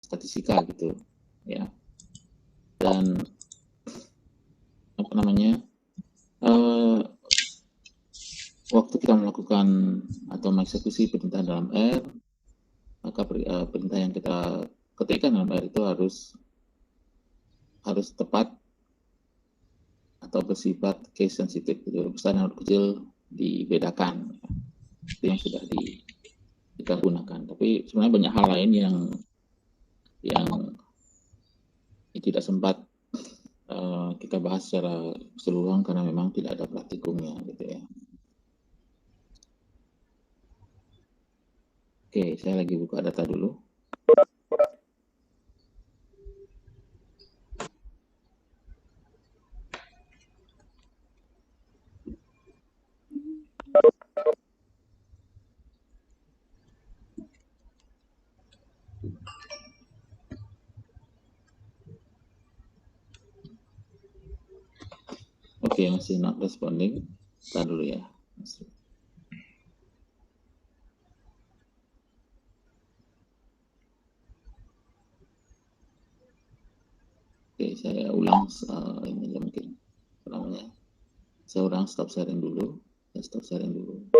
statistika gitu ya. Dan apa namanya, waktu kita melakukan atau mengeksekusi perintah dalam R, maka perintah yang kita ketikkan dalam R itu harus tepat atau bersifat case sensitif, gitu. Besar dan kecil dibedakan, itu yang sudah kita gunakan. Tapi sebenarnya banyak hal lain yang tidak sempat kita bahas secara keseluruhan karena memang tidak ada praktikumnya gitu ya. Oke, saya lagi buka data dulu. Oke, masih not responding. Kita dulu ya. Oke, saya ulang ini mungkin namanya. Saya ulang stop sharing dulu. Saya stop sharing dulu.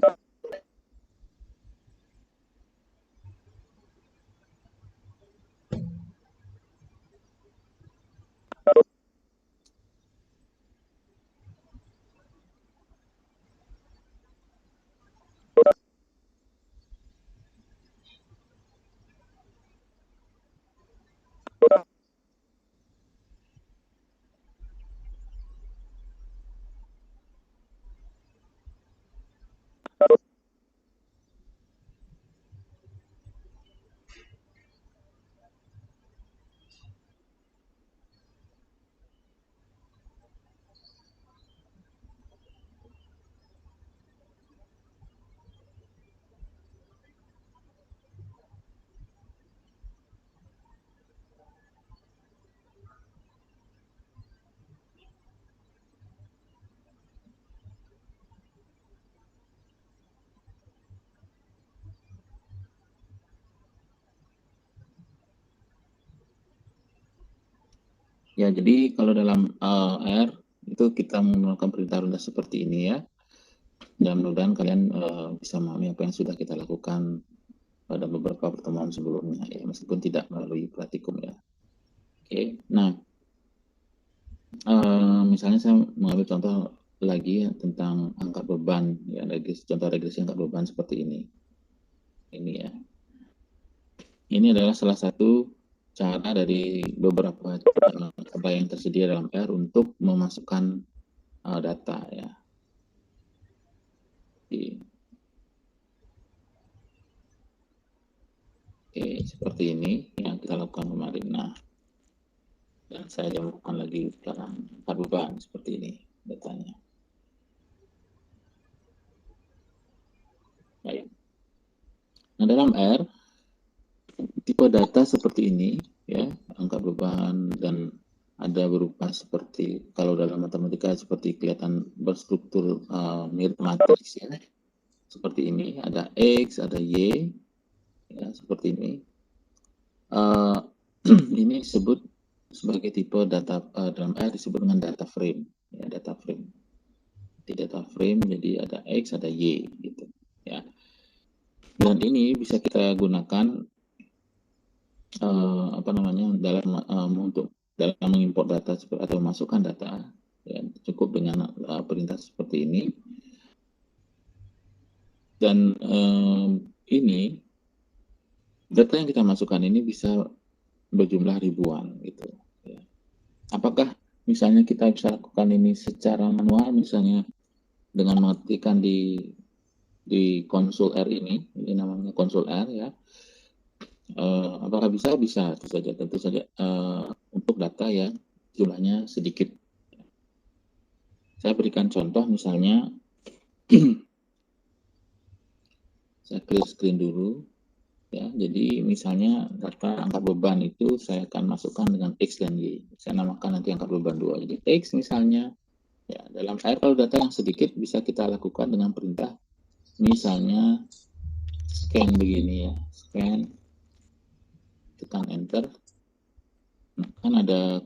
Ya, jadi kalau dalam R itu kita menggunakan perintah rundah seperti ini ya. Dan mudah-mudahan kalian bisa memahami apa yang sudah kita lakukan pada beberapa pertemuan sebelumnya ya, meskipun tidak melalui praktikum ya. Oke, nah misalnya saya mengambil contoh lagi ya, tentang angkat beban ya, contoh regresi angkat beban seperti ini ya. Ini adalah salah satu cara dari beberapa cara yang tersedia dalam R untuk memasukkan data ya. Oke, seperti ini yang kita lakukan kemarin. Nah, dan saya jamukan lagi sekarang angkat beban seperti ini datanya. Baik. Nah, dalam R tipe data seperti ini ya, angkat beban dan ada berupa seperti kalau dalam matematika seperti kelihatan berstruktur mirip matriks ya. Seperti ini, ada X, ada Y ya, seperti ini. Ini disebut sebagai tipe data dalam R disebut dengan data frame ya, data frame. Di data frame jadi ada X, ada Y gitu ya. Dan ini bisa kita gunakan untuk dalam mengimport data atau memasukkan data ya, cukup dengan perintah seperti ini. Dan ini data yang kita masukkan ini bisa berjumlah ribuan gitu ya. Apakah misalnya kita bisa lakukan ini secara manual, misalnya dengan mengetikkan di konsol R ini namanya konsol R ya. Apakah bisa? Bisa, tentu saja untuk data yang jumlahnya sedikit. Saya berikan contoh misalnya, saya clear screen dulu ya. Jadi misalnya data angkat beban itu saya akan masukkan dengan X dan Y. Saya namakan nanti angkat beban 2. Jadi X misalnya ya, dalam R kalau data yang sedikit bisa kita lakukan dengan perintah misalnya scan begini ya, scan tekan enter. Nah, kan ada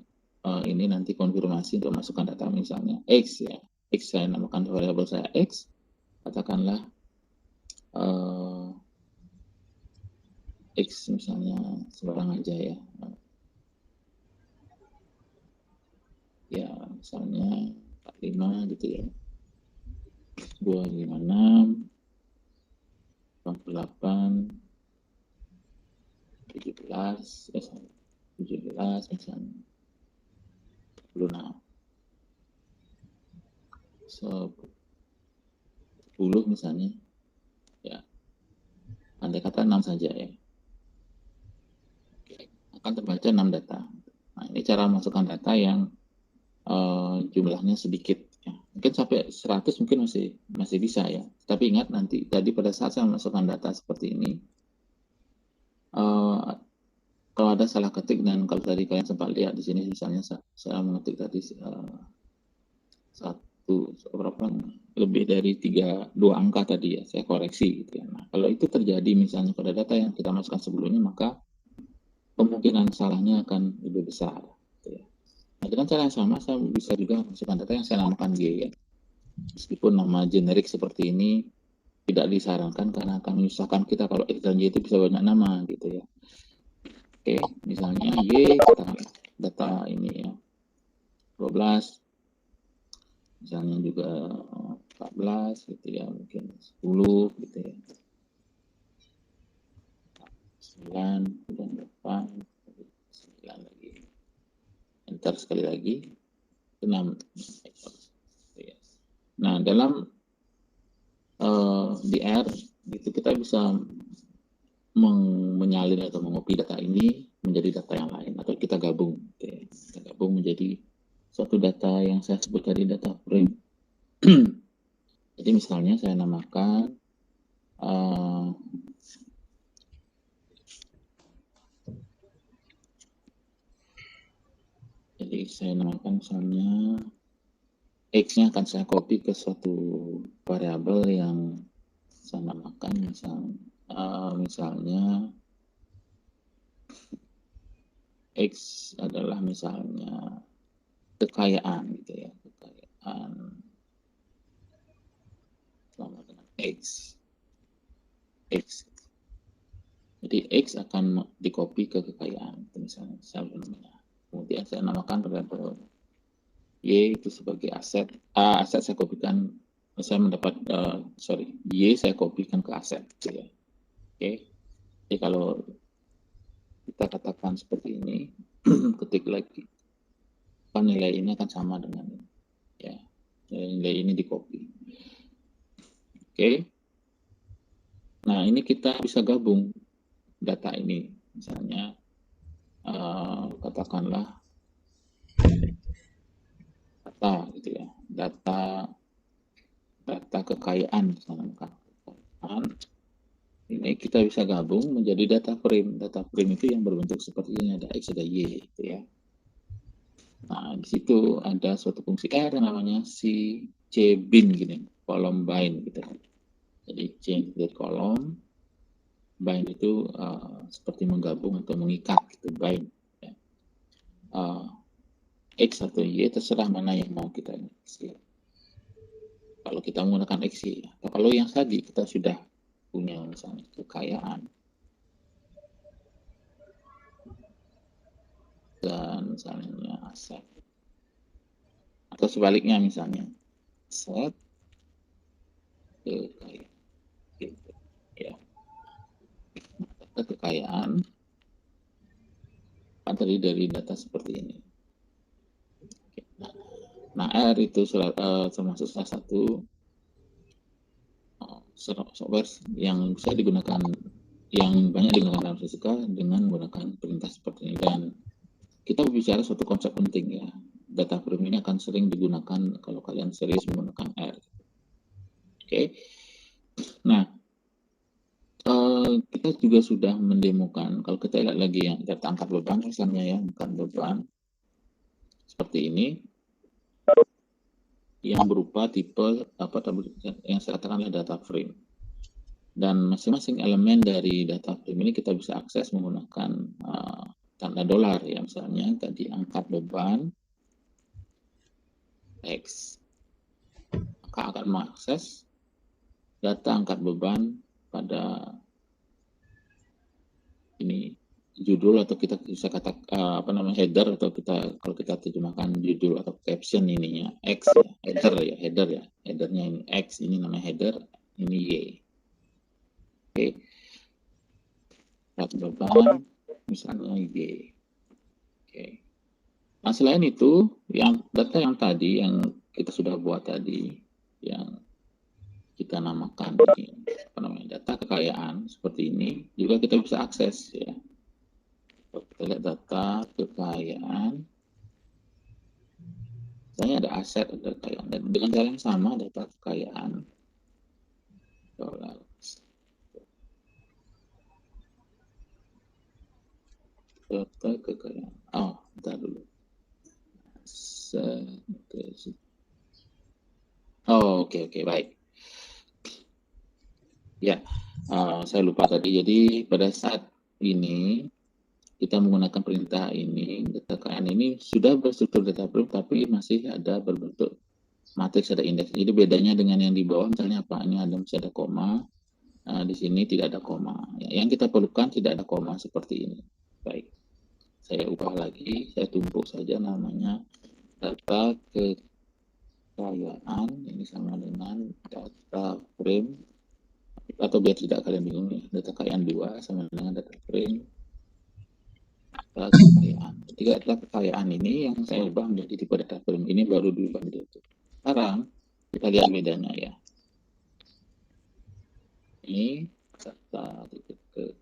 ini nanti konfirmasi untuk masukkan data misalnya X ya. X saya namakan variabel saya X, katakanlah X misalnya sembarang aja ya. Ya misalnya 45 gitu ya. 256 48 17 misalnya 26 10 misalnya ya, andai kata 6 saja ya, akan terbaca 6 data. Nah ini cara masukkan data yang jumlahnya sedikit ya. Mungkin sampai 100 mungkin masih bisa ya, tapi ingat nanti tadi pada saat saya masukkan data seperti ini, kalau ada salah ketik, dan kalau tadi kalian sempat lihat di sini misalnya saya mengetik tadi berapa lebih dari 2 angka tadi ya, saya koreksi gitu ya. Nah, kalau itu terjadi misalnya pada data yang kita masukkan sebelumnya, maka kemungkinan salahnya akan lebih besar gitu ya. Nah, dengan cara yang sama saya bisa juga masukkan data yang saya namakan G ya. Meskipun nama generik seperti ini tidak disarankan karena akan menyusahkan kita kalau X dan Y itu bisa banyak nama gitu ya. Oke, misalnya Y data ini ya 12, misalnya juga 14 gitu ya, mungkin 10 gitu ya, 9 dan 8 9 lagi, enter sekali lagi 6. Nah dalam di R itu kita bisa menyalin atau mengopi data ini menjadi data yang lain, atau kita gabung gitu ya. Kita gabung menjadi suatu data yang saya sebut tadi data frame. Jadi misalnya saya namakan jadi saya namakan misalnya X-nya akan saya copy ke suatu variabel yang saya namakan misalnya X adalah misalnya kekayaan gitu ya, kekayaan sama dengan X. Jadi X akan di-copy ke kekayaan, misalnya kemudian saya namakan variabel Y itu sebagai aset. Aset saya kopikan, saya mendapat Y saya kopikan ke aset gitu ya. Oke. Jadi kalau kita katakan seperti ini, ketik lagi, nilai ini akan sama dengan ya, nilai ini di copy. Oke. Nah ini kita bisa gabung data ini, misalnya katakanlah data gitu ya, data kekayaan misalnya. Ini kita bisa gabung menjadi data frame. Data frame itu yang berbentuk seperti ini, ada X, ada Y gitu ya. Nah, di situ ada suatu fungsi R yang namanya si cbin gini, kolom bind gitu. Jadi change dari kolom, bind itu seperti menggabung atau mengikat gitu, bind. Ya. X atau Y terserah mana yang mau kita isi. Kalau kita menggunakan X, ya. Kalau yang tadi kita sudah punya misalnya kekayaan dan misalnya aset, atau sebaliknya misalnya aset kekayaan gitu ya, kekayaan kan tadi dari data seperti ini. Nah R itu termasuk salah satu software yang bisa digunakan, yang banyak digunakan dalam fisika dengan menggunakan perintah seperti ini. Dan kita berbicara suatu konsep penting ya, data frame ini akan sering digunakan kalau kalian serius menggunakan R. Oke. Nah kita juga sudah mendemokan, kalau kita lihat lagi yang data angkat beban misalnya ya, angkat beban seperti ini yang berupa tipe yang saya katakan adalah data frame. Dan masing-masing elemen dari data frame ini kita bisa akses menggunakan tanda dolar ya. Misalnya tadi angkat beban X, maka akan mengakses data angkat beban pada ini judul, atau kita bisa kata header, atau kita kalau kita terjemahkan judul atau caption ininya X ya, headernya ini X, ini namanya header, ini Y. Oke. Beban misalnya Y. Oke. Nah, selain itu, yang data yang tadi yang kita sudah buat tadi, yang kita namakan data kekayaan seperti ini, juga kita bisa akses ya. Kita lihat data kekayaan, misalnya ada aset, ada kekayaan, dan dengan cara yang sama data kekayaan dolar. Data kekayaan. Oh, bentar dulu. Oh, oke, baik. Ya, saya lupa tadi. Jadi pada saat ini kita menggunakan perintah ini, data kekayaan ini sudah berstruktur data frame, tapi masih ada berbentuk matriks, ada indeks. Jadi bedanya dengan yang di bawah, misalnya apa? Ini ada masih ada koma. Di sini tidak ada koma. Ya, yang kita perlukan tidak ada koma seperti ini. Baik, saya ubah lagi. Saya tumpuk saja namanya data kekayaan. Ini sama dengan data frame. Atau biar tidak kalian bingung ya, data kekayaan 2 sama dengan data frame data kekayaan. Ketika data kekayaan ini yang saya ubah menjadi tipe data frame, ini baru diubah menjadi itu. Sekarang kita lihat bedanya ya. Ini data tipe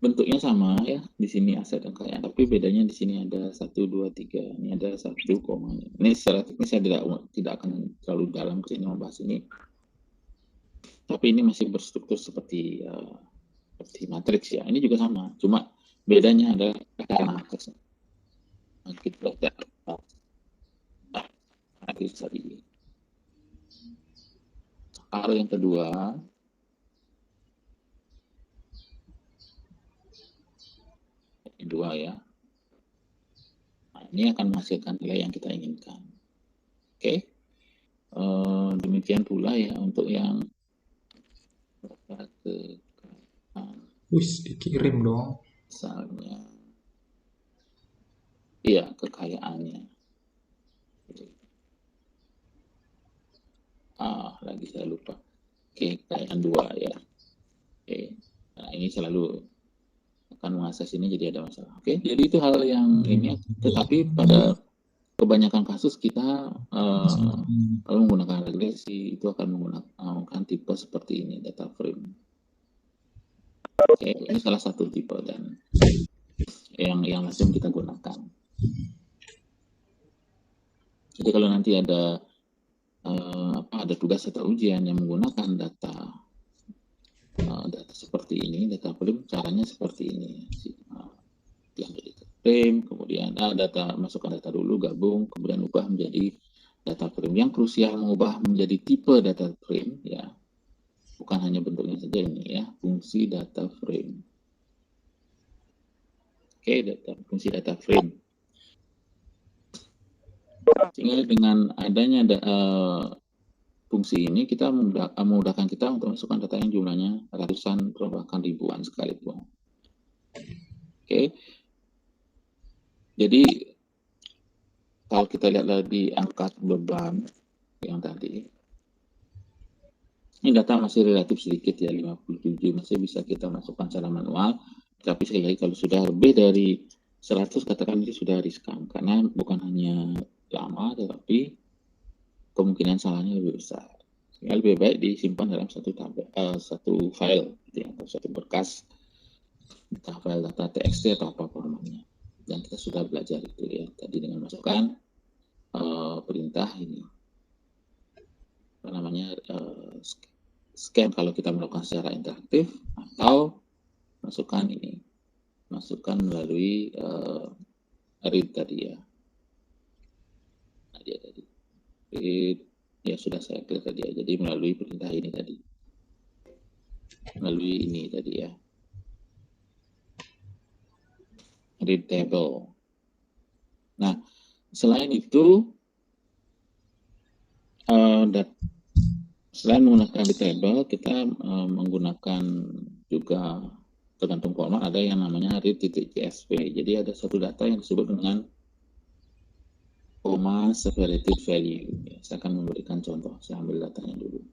bentuknya sama ya, di sini aset dan kekayaan, tapi bedanya di sini ada 1, 2, 3. Ini ada 1, ini secara teknis saya tidak akan terlalu dalam ke sini membahas ini. Tapi ini masih berstruktur seperti matriks ya. Ini juga sama, cuma bedanya adalah karena akses. Kita lihat tadi. Kalau yang kedua, ya. Nah, ini akan menghasilkan nilai yang kita inginkan. Oke. Demikian pula ya untuk yang dikirim dong. Misalnya, iya, kekayaannya. Lagi saya lupa. Oke, kekayaan 2 ya. Oke. Nah, ini selalu akan mengakses ini, jadi ada masalah. Oke, jadi itu hal yang ini, tetapi pada kebanyakan kasus kita kalau menggunakan regresi itu akan menggunakan tipe seperti ini, data frame. Oke, ini salah satu tipe dan yang lazim kita gunakan. Jadi kalau nanti ada tugas atau ujian yang menggunakan data seperti ini, data frame, caranya seperti ini. Yang jadi frame, kemudian masukkan data dulu, gabung, kemudian ubah menjadi data frame. Yang krusial mengubah menjadi tipe data frame ya, bukan hanya bentuknya saja ini ya, fungsi data frame. Oke, fungsi data frame. Sehingga dengan adanya fungsi ini kita memudahkan kita untuk masukkan data yang jumlahnya ratusan atau bahkan ribuan sekalipun. Oke. Jadi kalau kita lihat lagi angkat beban yang tadi, ini data masih relatif sedikit ya, 57, masih bisa kita masukkan secara manual. Tapi sekali lagi kalau sudah lebih dari 100, katakan ini sudah riskan, karena bukan hanya lama, tetapi kemungkinan salahnya lebih besar. Ya, lebih baik disimpan dalam satu file, gitu ya, atau satu berkas, entah file data TXT atau apa namanya. Dan kita sudah belajar itu ya tadi dengan masukkan perintah ini, apa namanya, scan kalau kita melakukan secara interaktif, atau masukkan melalui read tadi ya. Nah, dia tadi. read, ya sudah saya klik tadi ya. Jadi melalui perintah ini tadi, melalui ini tadi ya, read table. Nah, selain itu, selain menggunakan read table, kita menggunakan juga tergantung format, ada yang namanya read.csv. Jadi ada satu data yang disebut dengan comma separated value. Ya, saya akan memberikan contoh. Saya ambil datanya dulu.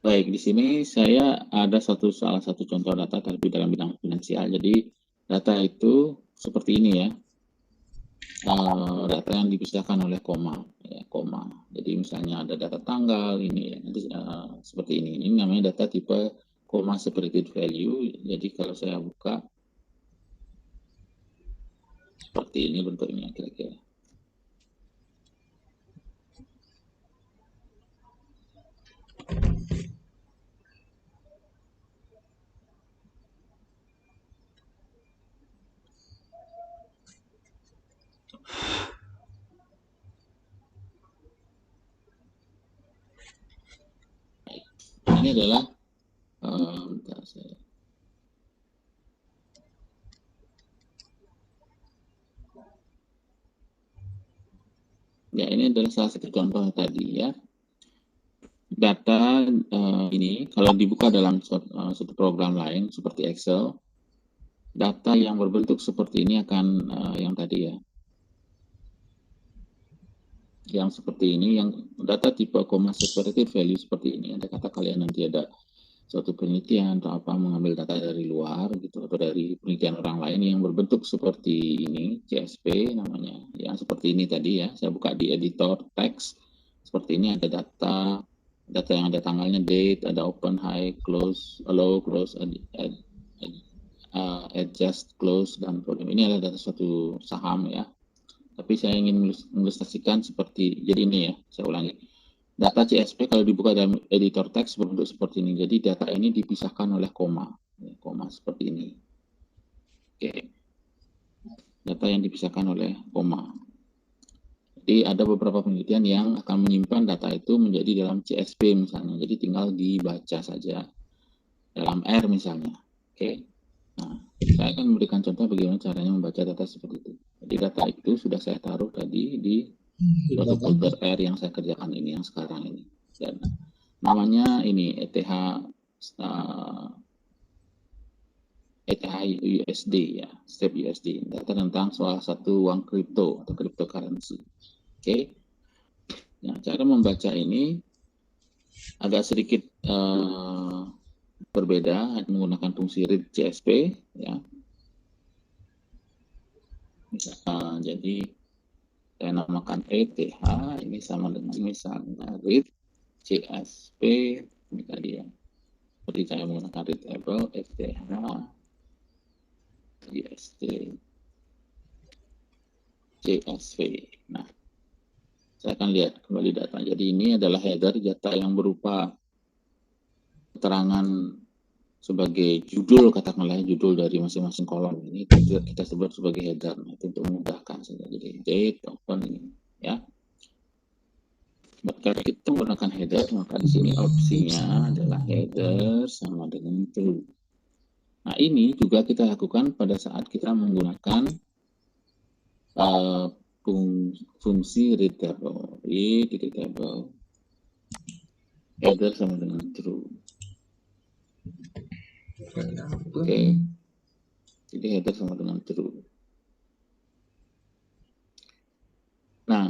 Baik, di sini saya ada salah satu contoh data tapi dalam bidang finansial. Jadi data itu seperti ini ya, data yang dipisahkan oleh koma, ya, koma. Jadi misalnya ada data tanggal ini, ya, nanti seperti ini. Ini namanya data tipe comma separated value. Jadi kalau saya buka seperti ini bentuknya kira-kira. Ini adalah ya, ini adalah salah satu contoh tadi ya. Data ini kalau dibuka dalam suatu program lain seperti Excel, data yang berbentuk seperti ini akan yang tadi ya, yang seperti ini, yang data tipe comma separated value seperti ini. Ada kata kalian nanti ada suatu penelitian atau apa, mengambil data dari luar gitu atau dari penelitian orang lain yang berbentuk seperti ini, CSV namanya, yang seperti ini tadi ya. Saya buka di editor teks seperti ini, ada data yang ada tanggalnya, date, ada open, high, close, allow, close, adjust, close, dan volume. Ini adalah data suatu saham ya. Tapi saya ingin mengilustrasikan seperti, jadi ini ya, saya ulangi. Data CSV kalau dibuka dalam editor teks berbentuk seperti ini. Jadi data ini dipisahkan oleh koma, koma seperti ini. Oke, data yang dipisahkan oleh koma. Jadi ada beberapa penelitian yang akan menyimpan data itu menjadi dalam CSV misalnya. Jadi tinggal dibaca saja dalam R misalnya. Oke. Nah, saya akan memberikan contoh bagaimana caranya membaca data seperti itu. Jadi data itu sudah saya taruh tadi di suatu folder R yang saya kerjakan ini, yang sekarang ini. Dan namanya ini ETH USD ya, step USD. Data tentang salah satu uang kripto atau cryptocurrency. Oke. Nah, cara membaca ini agak sedikit berbeda, menggunakan fungsi read CSV ya. Jadi saya namakan ETH, ini sama dengan misalnya read CSV ini tadi ya. Seperti saya menggunakan read table ETH USD CSV. Nah, saya akan lihat kembali data. Jadi ini adalah header data yang berupa keterangan sebagai judul, katakanlah judul dari masing-masing kolom ini kita sebut sebagai header. Nah, itu untuk memudahkan saja. Jadi date, open ini ya. Jika kita menggunakan header, maka di sini opsinya adalah header sama dengan true. Nah, ini juga kita lakukan pada saat kita menggunakan fungsi read table. Read table header sama dengan true. Oke. Jadi header sama dengan true. Nah,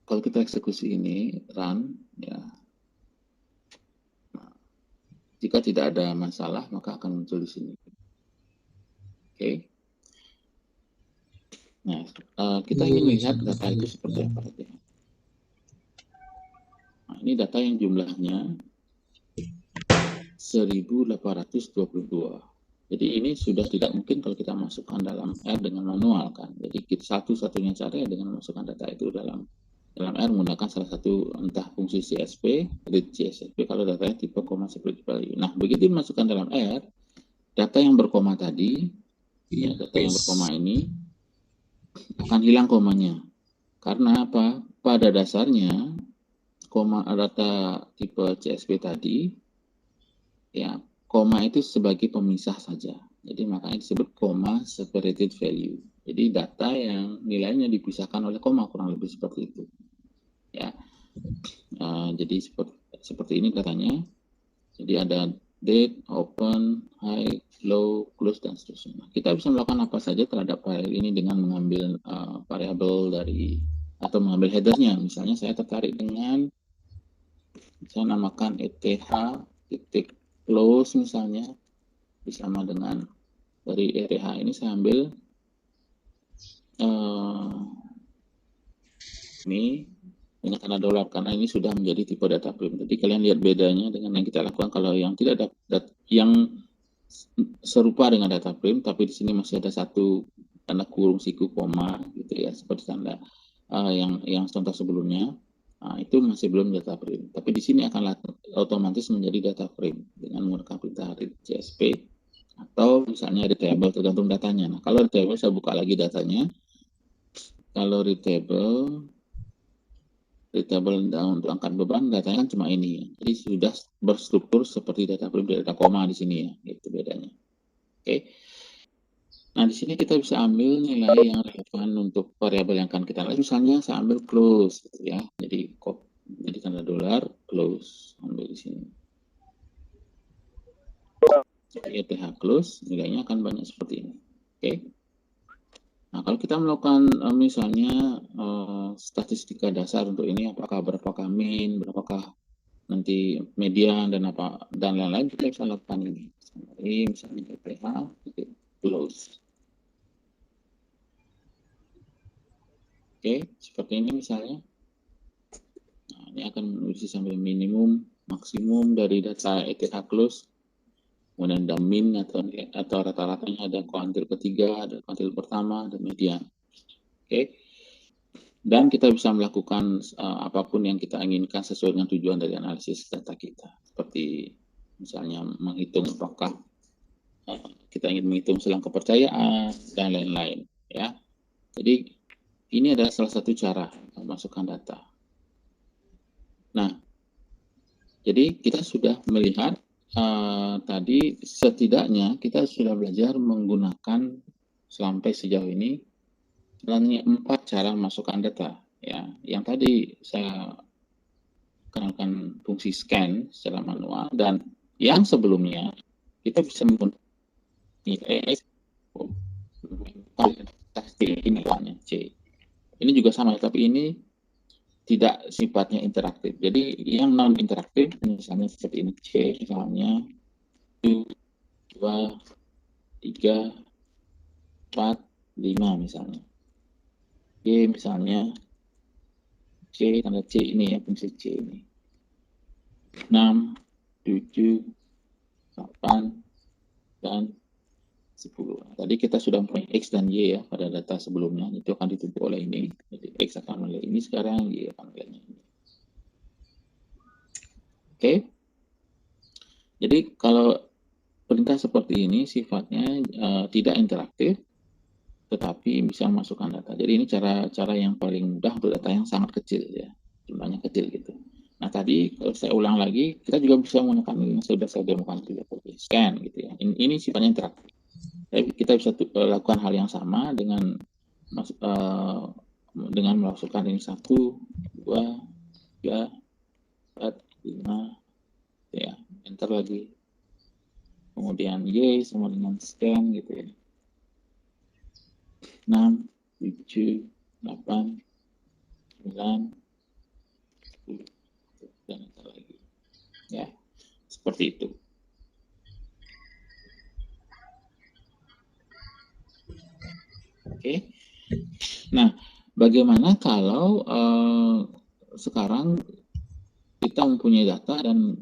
kalau kita eksekusi ini run ya, nah, jika tidak ada masalah maka akan muncul di sini. Oke. Nah, kita ingin melihat data itu seperti apa saja. Nah, ini data yang jumlahnya 1822. Jadi ini sudah tidak mungkin kalau kita masukkan dalam R dengan manual kan. Jadi satu-satunya cara dengan masukkan data itu dalam R menggunakan salah satu entah fungsi CSV, read CSV kalau datanya tipe koma seperti value. Nah, begitu dimasukkan dalam R, data yang berkoma tadi, ya, data yang berkoma ini akan hilang komanya. Karena apa? Pada dasarnya koma data tipe CSV tadi, ya, koma itu sebagai pemisah saja. Jadi makanya disebut koma separated value. Jadi data yang nilainya dipisahkan oleh koma, kurang lebih seperti itu. Ya, jadi seperti ini katanya. Jadi ada date, open, high, low, close, dan seterusnya. Kita bisa melakukan apa saja terhadap file ini dengan mengambil variabel dari atau mengambil headernya. Misalnya saya tertarik dengan, saya namakan eth.close misalnya, bersama dengan dari ETH ini saya ambil ini dengan tanda dolar karena ini sudah menjadi tipe data frame. Jadi kalian lihat bedanya dengan yang kita lakukan kalau yang tidak ada yang serupa dengan data frame, tapi di sini masih ada satu tanda kurung siku koma gitu ya, seperti tanda yang contoh sebelumnya. Nah, itu masih belum data frame. Tapi di sini akan otomatis menjadi data frame dengan menggunakan perintah read CSV atau misalnya readable tergantung datanya. Nah, kalau readable saya buka lagi datanya. Kalau readable untuk angkat beban datanya kan cuma ini. Jadi sudah berstruktur seperti data frame, data koma di sini ya. Itu bedanya. Oke. Nah, di sini kita bisa ambil nilai yang relevan untuk variabel yang akan kita lihat. Misalnya saya ambil close gitu ya. Jadi tanda dolar close ambil di sini. ETH close nilainya akan banyak seperti ini. Oke. Nah, kalau kita melakukan misalnya statistika dasar untuk ini, apakah berapakah mean, berapakah nanti median dan lain-lain, kita bisa lakukan ini. Jadi misalnya ETH close. Oke, seperti ini misalnya. Nah, ini akan mengisi sampai minimum, maksimum dari data ETH close. Kemudian ada min atau rata-ratanya, ada kuantil ketiga, ada kuantil pertama, dan median. Oke. Dan kita bisa melakukan apapun yang kita inginkan sesuai dengan tujuan dari analisis data kita. Seperti misalnya menghitung apakah kita ingin menghitung selang kepercayaan, dan lain-lain. Ya. Jadi ini adalah salah satu cara memasukkan data. Nah, jadi kita sudah melihat tadi setidaknya kita sudah belajar menggunakan sampai sejauh ini sebenarnya 4 cara masukkan data ya. Yang tadi saya kenalkan fungsi scan secara manual, dan yang sebelumnya kita bisa menggunakan ini C. Ini juga sama, tapi ini tidak sifatnya interaktif. Jadi yang non interaktif misalnya seperti ini C misalnya 1, 2, 3, 4, 5 misalnya. C misalnya C, tanda C ini ya, fungsi C ini 6, 7, 8, dan 10. Tadi kita sudah mempunyai X dan Y ya pada data sebelumnya, itu akan ditutup oleh ini. Jadi X akan oleh ini sekarang, Y akan oleh ini. Oke. Jadi kalau perintah seperti ini sifatnya tidak interaktif, tetapi bisa memasukkan data. Jadi ini cara yang paling mudah untuk data yang sangat kecil ya, jumlahnya kecil gitu. Nah tadi kalau saya ulang lagi, kita juga bisa menggunakan yang sudah saya demokan juga, scan gitu ya. Ini sifatnya interaktif. Jadi kita bisa lakukan hal yang sama dengan memasukkan ini 1, 2, 3, 4, 5, ya, enter lagi. kemudian Y sama dengan scan gitu ya. 6, 7, 8, 9, 10, dan lagi. Ya, seperti itu. Oke. Nah, bagaimana kalau sekarang kita mempunyai data dan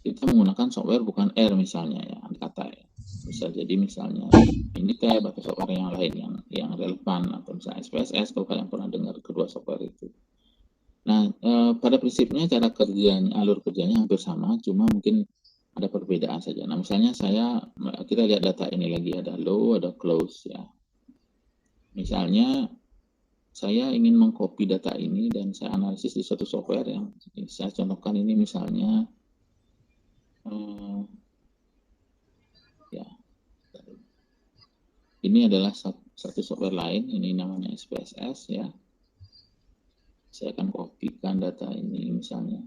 kita menggunakan software bukan R misalnya ya, kata ya. Bisa jadi misalnya Minitab atau software yang lain yang relevan, atau misalnya SPSS kalau kalian pernah dengar kedua software itu. Nah, pada prinsipnya cara kerjanya, alur kerjanya hampir sama, cuma mungkin ada perbedaan saja. Nah, misalnya kita lihat data ini lagi, ada low, ada close ya. Misalnya saya ingin mengcopy data ini dan saya analisis di suatu software yang saya contohkan ini misalnya ya, ini adalah satu software lain, ini namanya SPSS ya. Saya akan kopikan data ini misalnya.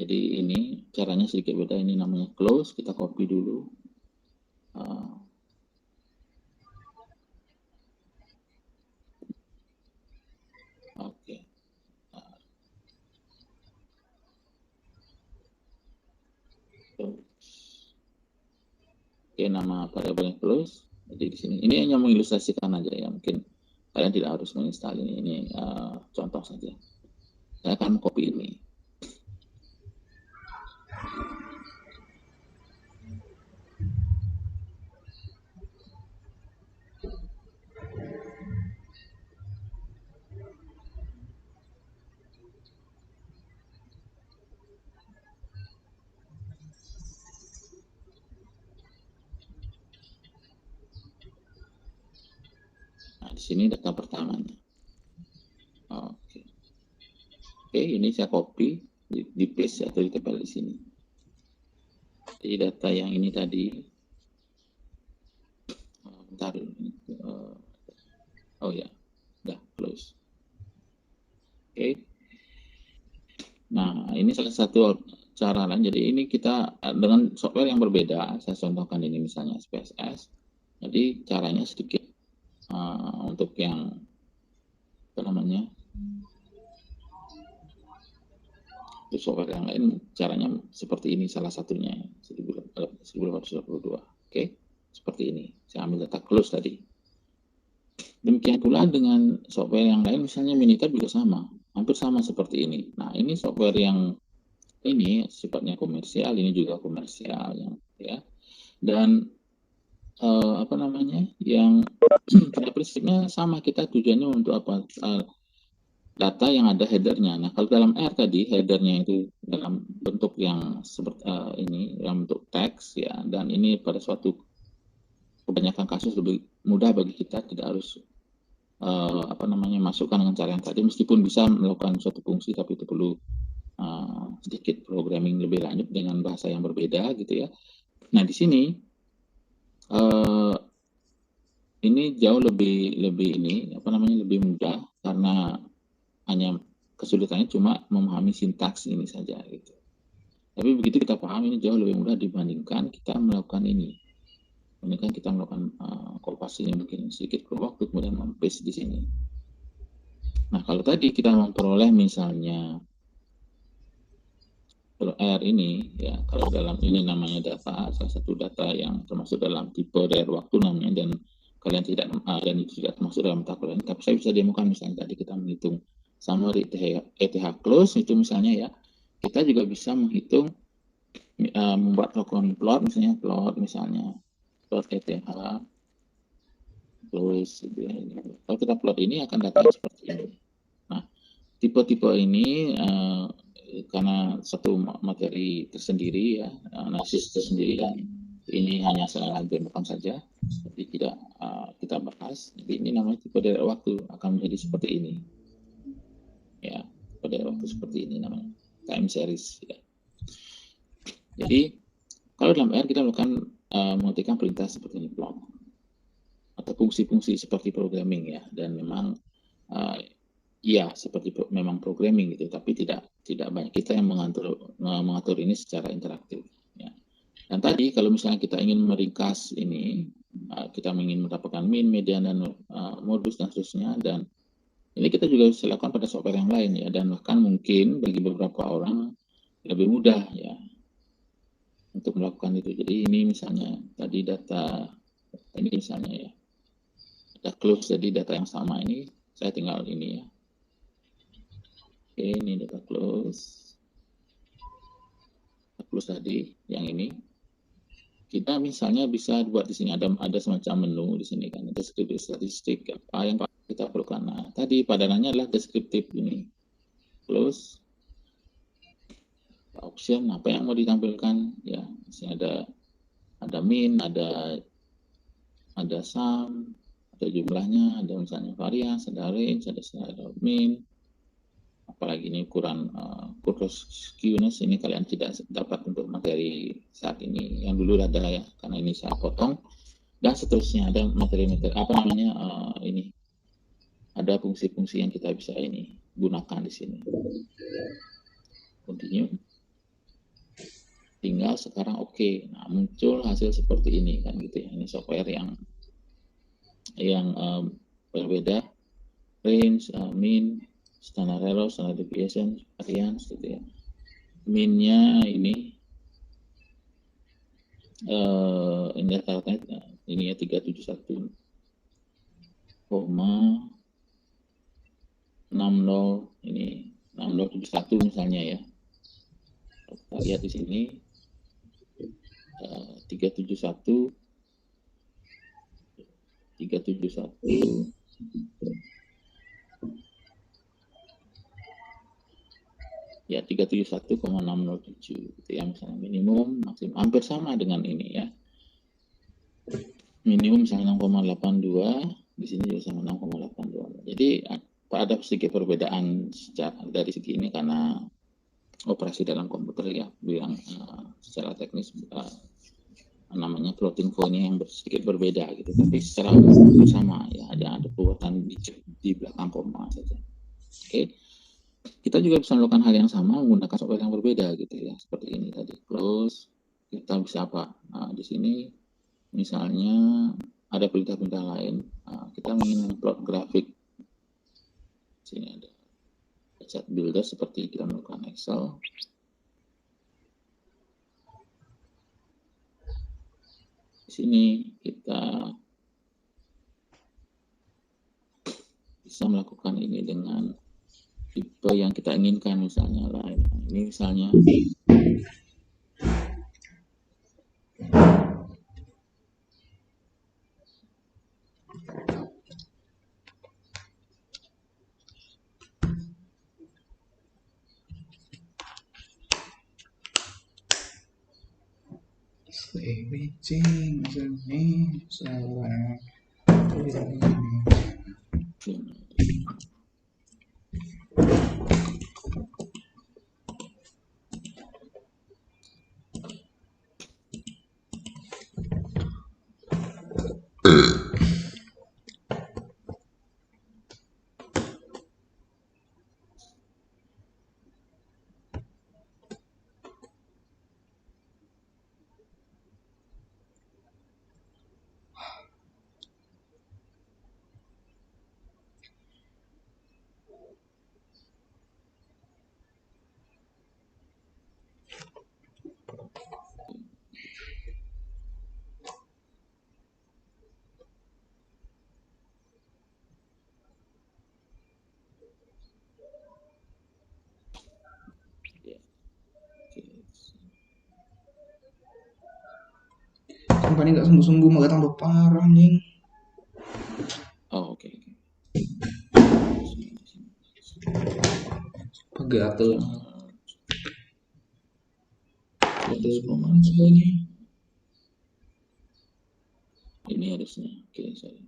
Jadi ini caranya sedikit beda, ini namanya close, kita copy dulu. Oke. Oke, nama variabelnya close. Jadi di sini ini hanya mengilustrasikan aja ya, mungkin kalian tidak harus menginstal ini contoh saja. Saya akan copy ini. Nah, di sini data pertamanya. Oke. Oke, ini saya copy di paste atau ditempel di sini. Jadi data yang ini tadi, bentar, oh ya, udah close. Oke. Nah, ini salah satu cara lain. Jadi ini kita dengan software yang berbeda. Saya contohkan ini misalnya SPSS. Jadi caranya sedikit untuk yang apa namanya, untuk software yang lain caranya seperti ini, salah satunya 1822. Oke, seperti ini. Saya ambil data close tadi. Demikian pula dengan software yang lain, misalnya Minitab juga sama, hampir sama seperti ini. Nah, ini software yang ini sifatnya komersial, ini juga komersial ya. Dan apa namanya, yang pada prinsipnya sama, kita tujuannya untuk apa, data yang ada headernya. Nah, kalau dalam R tadi headernya itu dalam bentuk yang seperti ini, dalam bentuk teks ya, dan ini pada suatu kebanyakan kasus lebih mudah bagi kita, tidak harus apa namanya, masukkan dengan cara yang tadi, meskipun bisa melakukan suatu fungsi, tapi itu perlu sedikit programming lebih lanjut dengan bahasa yang berbeda gitu ya. Nah, di sini ini jauh lebih ini apa namanya, lebih mudah, karena hanya kesulitannya cuma memahami sintaks ini saja gitu. Tapi begitu kita paham, ini jauh lebih mudah dibandingkan kita melakukan ini. Ini kan kita melakukan kompasinya mungkin sedikit perlu waktu, kemudian paste di sini. Nah, kalau tadi kita memperoleh misalnya R ini ya, kalau dalam ini namanya data, salah satu data yang termasuk dalam tipe daerah waktu namanya, dan kalian tidak dan itu tidak termasuk dalam mata kuliah, tapi saya bisa demokan misalnya tadi kita menghitung summary ETH close itu misalnya ya, kita juga bisa menghitung membuat token plot misalnya, plot ETH close gitu ya. Kalau kita plot ini akan datang seperti ini. Nah, tipe-tipe ini karena satu materi tersendiri ya, analisis tersendiri, dan ini hanya saya demokan saja, jadi tidak kita bahas. Jadi ini namanya tipe daerah waktu, akan menjadi seperti ini ya, tipe daerah waktu seperti ini namanya time series ya. Jadi kalau dalam R kita melakukan mengetikkan perintah seperti ini, plot, atau fungsi-fungsi seperti programming ya, dan memang Iya, seperti memang programming gitu, tapi tidak banyak kita yang mengatur ini secara interaktif. Ya. Dan tadi kalau misalnya kita ingin meringkas ini, kita ingin mendapatkan min, median, dan modus dan seterusnya, dan ini kita juga bisa lakukan pada software yang lain ya, dan bahkan mungkin bagi beberapa orang lebih mudah ya untuk melakukan itu. Jadi ini misalnya tadi data ini misalnya ya, data close, jadi data yang sama ini saya tinggal ini ya. Oke, ini data close tadi yang ini. Kita misalnya bisa buat di sini ada semacam menu di sini kan, deskriptif statistik apa yang kita perlukan. Nah, tadi padanannya adalah deskriptif ini. Close option apa yang mau ditampilkan ya, misalnya ada min, ada sum, ada jumlahnya, ada misalnya varians, ada range, ada min, apalagi ini ukuran kursus skewness ini kalian tidak dapat untuk materi saat ini, yang dulu ada ya, karena ini saya potong, dan seterusnya ada materi-materi apa namanya ini ada fungsi-fungsi yang kita bisa ini gunakan di sini. Continue. Tinggal sekarang oke. Nah, muncul hasil seperti ini kan gitu ya. Ini software yang berbeda, range, min, standard error, standard deviation, variance gitu ya. Minnya ini rata-ratanya ini ya 371,60 ini 6071 misalnya ya. Kita lihat di sini 371 ya 371,607 gitu ya, misalnya minimum maksimum hampir sama dengan ini ya, minimum misalnya 6,82, di sini juga sama 6,82. Jadi ada sedikit perbedaan dari segi ini karena operasi dalam komputer ya, yang secara teknis namanya floating point-nya yang sedikit berbeda gitu, tapi secara umum sama ya, ada perbuatan di belakang koma saja. Oke. Kita juga bisa melakukan hal yang sama menggunakan software yang berbeda gitu ya, seperti ini tadi close. Kita bisa apa? Nah, di sini misalnya ada perintah-perintah lain. Nah, kita ingin plot grafik. Sini ada chart builder seperti kita melakukan Excel. Di sini kita bisa melakukan ini dengan tipe yang kita inginkan misalnya lain. Ini misalnya Company nggak sembuh-sembuh malah tambah parah anjing. oh oke. Pegatel. Ini harusnya oke saya.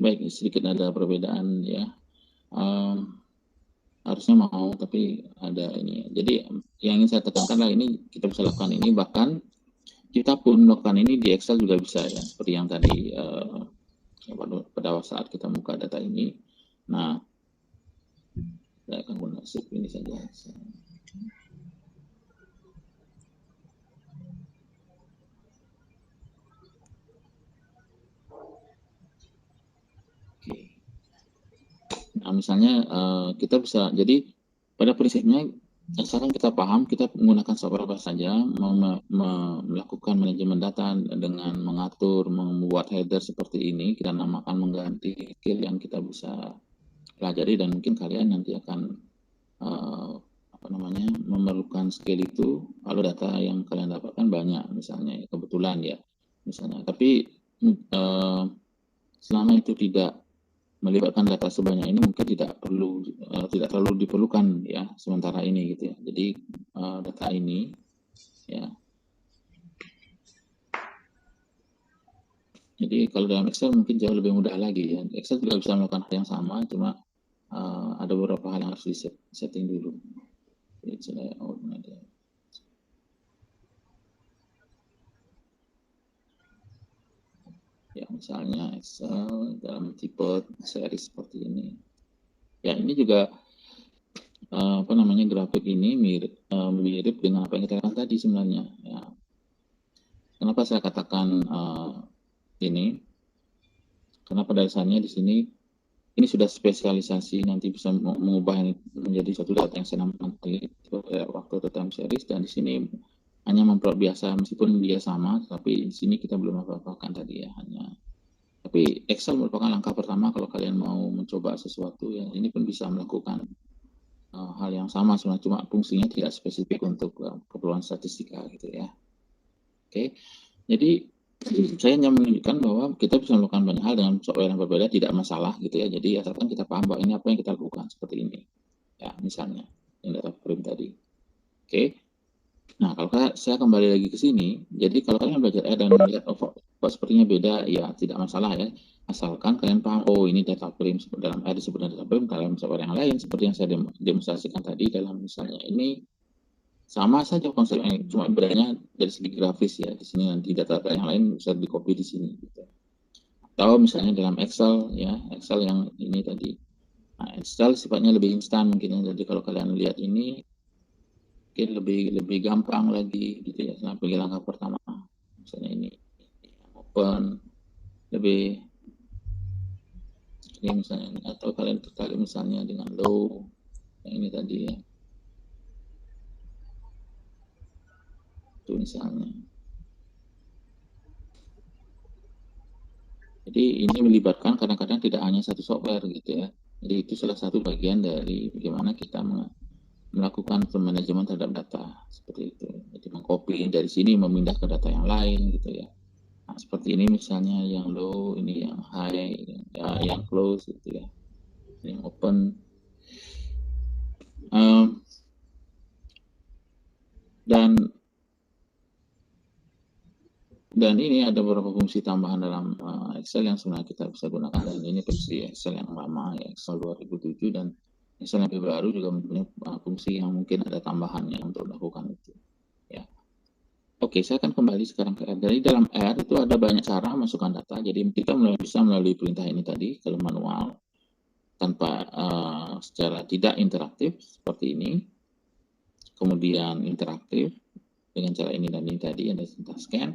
baik, sedikit ada perbedaan ya. Harusnya mau, tapi ada ini. Jadi yang ingin saya tekankan lah, ini kita bisa lakukan ini, bahkan kita pun melakukan ini di Excel juga bisa ya, seperti yang tadi pada saat kita buka data ini. Nah, saya akan gunakan ini saja. Oke. Nah, misalnya kita bisa, jadi pada prinsipnya asalkan kita paham, kita menggunakan software apa saja, melakukan manajemen data dengan mengatur, membuat header seperti ini, kita namakan mengganti skill yang kita bisa pelajari, dan mungkin kalian nanti akan memerlukan skill itu kalau data yang kalian dapatkan banyak, misalnya kebetulan ya, misalnya. Tapi selama itu tidak melibatkan data sebanyak ini, mungkin tidak terlalu diperlukan ya sementara ini gitu ya. Jadi data ini ya. Jadi kalau dalam Excel mungkin jauh lebih mudah lagi ya. Excel juga bisa melakukan hal yang sama, cuma ada beberapa hal yang harus di-setting dulu. Ya, misalnya Excel dalam tipe seri seperti ini. Ya, ini juga grafik ini mirip dengan apa yang kita lakukan tadi sebenarnya. Ya. Kenapa saya katakan ini? Karena pada dasarnya di sini ini sudah spesialisasi, nanti bisa mengubah menjadi satu data yang saya namakan waktu atau time series, dan di sini hanya memperoleh biasa, meskipun dia sama, tapi di sini kita belum apa-apakan tadi ya, hanya. Tapi Excel merupakan langkah pertama kalau kalian mau mencoba sesuatu ya, ini pun bisa melakukan hal yang sama sebenarnya, cuma fungsinya tidak spesifik untuk keperluan statistika gitu ya. Oke, jadi saya hanya menunjukkan bahwa kita bisa melakukan banyak hal dengan software yang berbeda, tidak masalah gitu ya. Jadi asalkan kita paham bahwa ini apa yang kita lakukan, seperti ini ya, misalnya yang data frame tadi. Oke, nah kalau saya kembali lagi ke sini, jadi kalau kalian belajar dan melihat kok sepertinya beda, ya tidak masalah ya, asalkan kalian paham, oh ini data frame dalam disebut data frame, dalam software yang lain seperti yang saya demonstrasikan tadi, dalam misalnya ini sama saja konsepnya, cuma bedanya dari segi grafis ya. Di sini nanti data yang lain bisa di copy di sini gitu. Atau misalnya dalam Excel ya, Excel yang ini tadi. Nah, Excel sifatnya lebih instan mungkin ya. Jadi kalau kalian lihat ini mungkin lebih gampang lagi gitu ya. Sampai langkah pertama misalnya ini open, lebih ini misalnya ini, atau kalian tertarik misalnya dengan low yang ini tadi ya. Itu misalnya. Jadi ini melibatkan kadang-kadang tidak hanya satu software gitu ya. Jadi itu salah satu bagian dari bagaimana kita melakukan manajemen terhadap data seperti itu. Jadi mengcopy dari sini memindah ke data yang lain gitu ya. Nah, seperti ini misalnya yang low, ini yang high, ya, yang close gitu ya. Yang open. Dan ini ada beberapa fungsi tambahan dalam Excel yang sebenarnya kita bisa gunakan, dan ini versi Excel yang lama ya, Excel 2007, dan Excel yang lebih baru juga mempunyai fungsi yang mungkin ada tambahannya untuk melakukan itu ya. Oke, saya akan kembali sekarang ke R. Jadi dalam R itu ada banyak cara masukkan data, jadi kita bisa melalui perintah ini tadi, kalau manual tanpa secara tidak interaktif seperti ini, kemudian interaktif dengan cara ini dan ini tadi, ada perintah scan,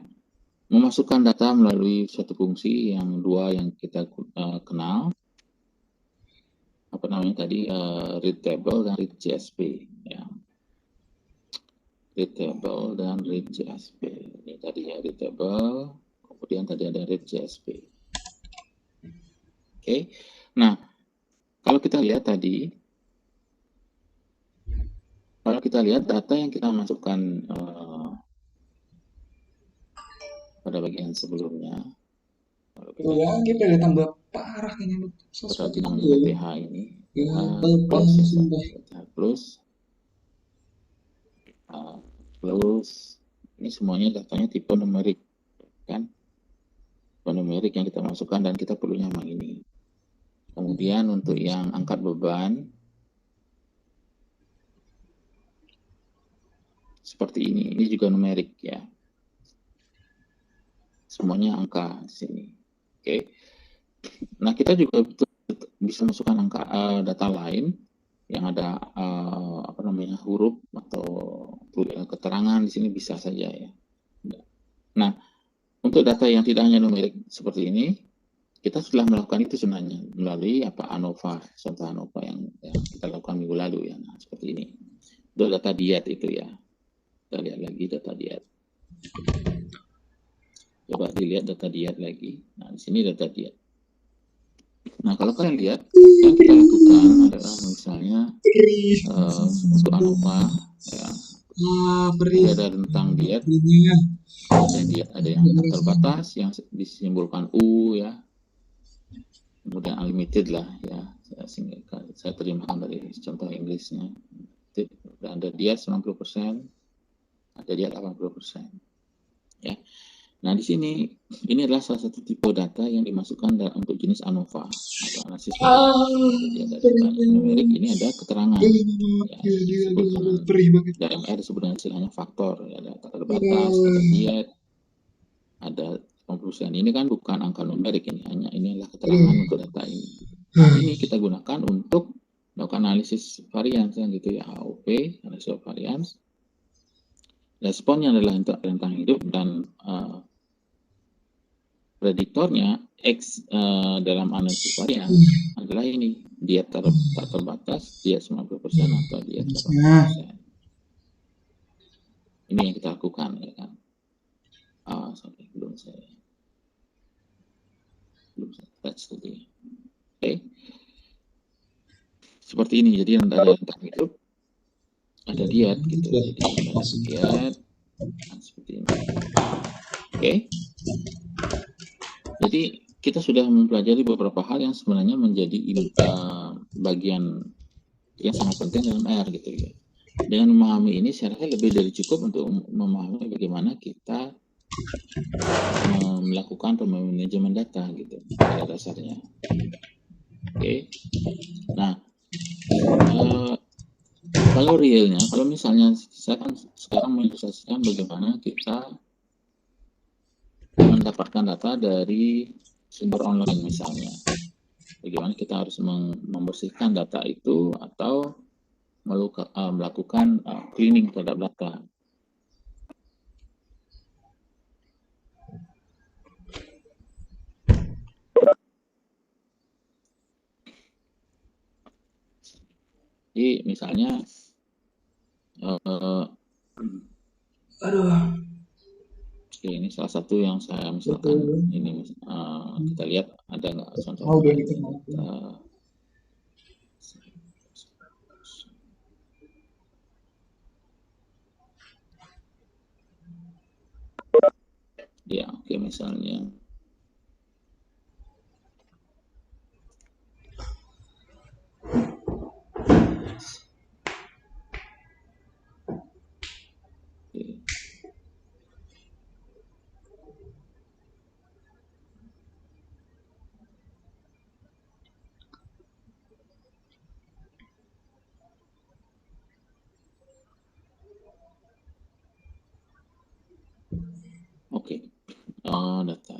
memasukkan data melalui suatu fungsi yang dua yang kita kenal, apa namanya tadi, read table dan read CSV ya. Read table dan read CSV ini tadi ya, read table, kemudian tadi ada read CSV. Oke, nah kalau kita lihat tadi, kalau kita lihat data yang kita masukkan pada bagian sebelumnya, ya kita udah tambah parah kayaknya berarti namanya PH ini plus ini semuanya datanya tipe numerik kan, tipe numerik yang kita masukkan, dan kita perlunya memang ini. Kemudian untuk yang angkat beban seperti ini. Ini juga numerik ya. Semuanya angka di sini. Oke. Nah, kita juga bisa masukkan angka data lain yang ada apa namanya huruf atau keterangan di sini bisa saja ya. Nah, untuk data yang tidak hanya numerik seperti ini, kita sudah melakukan itu sebenarnya melalui apa ANOVA, contoh ANOVA yang kita lakukan minggu lalu ya. Nah, seperti ini. Itu data diet itu ya. Kita lihat lagi data diet. Coba dilihat data diet lagi. Nah, di sini data diet. Nah, kalau kalian lihat, yang kita lakukan adalah misalnya untuk ANOVA, ya, ini ada tentang diet, ada yang terbatas, yang disimbolkan U ya, kemudian unlimited lah ya, saya terjemahkan dari contoh Inggrisnya. Ada diet 90%, ada diet 80%. Ya. Nah, di sini ini adalah salah satu tipe data yang dimasukkan untuk jenis ANOVA atau analisis varian. Jadi ada data numerik, ini ada keterangan. Ya, disebut dengan DMR sebenarnya istilahnya faktor. Ya, ada terbatas, ada diet, ada 80%. Ini kan bukan angka numerik ini, hanya ini adalah keterangan untuk data ini. Nah, ini kita gunakan untuk melakukan analisis varian gitu ya, AOP, analisis varian. Responnya adalah rentang hidup dan prediktornya X dalam analisis varian adalah ini, dia tak terbatas, dia 90% atau dia 80%. Ini yang kita lakukan ya kan. Sorry, belum saya touch tadi. Oke. Seperti ini, jadi ada rentang hidup, ada diet gitu. Jadi ada diet, nah, seperti ini. Oke. Jadi kita sudah mempelajari beberapa hal yang sebenarnya menjadi bagian yang sangat penting dalam R gitu ya. Dengan memahami ini, saya rasa lebih dari cukup untuk memahami bagaimana kita melakukan manajemen data gitu pada dasarnya. Oke. Nah, kalau realnya, kalau misalnya saya kan sekarang mengilustrasikan bagaimana kita mendapatkan data dari sumber online misalnya. Bagaimana kita harus membersihkan data itu atau melakukan cleaning terhadap data. Jadi misalnya ini salah satu yang saya misalkan ini kita lihat ada nggak contoh ya oke misalnya oke data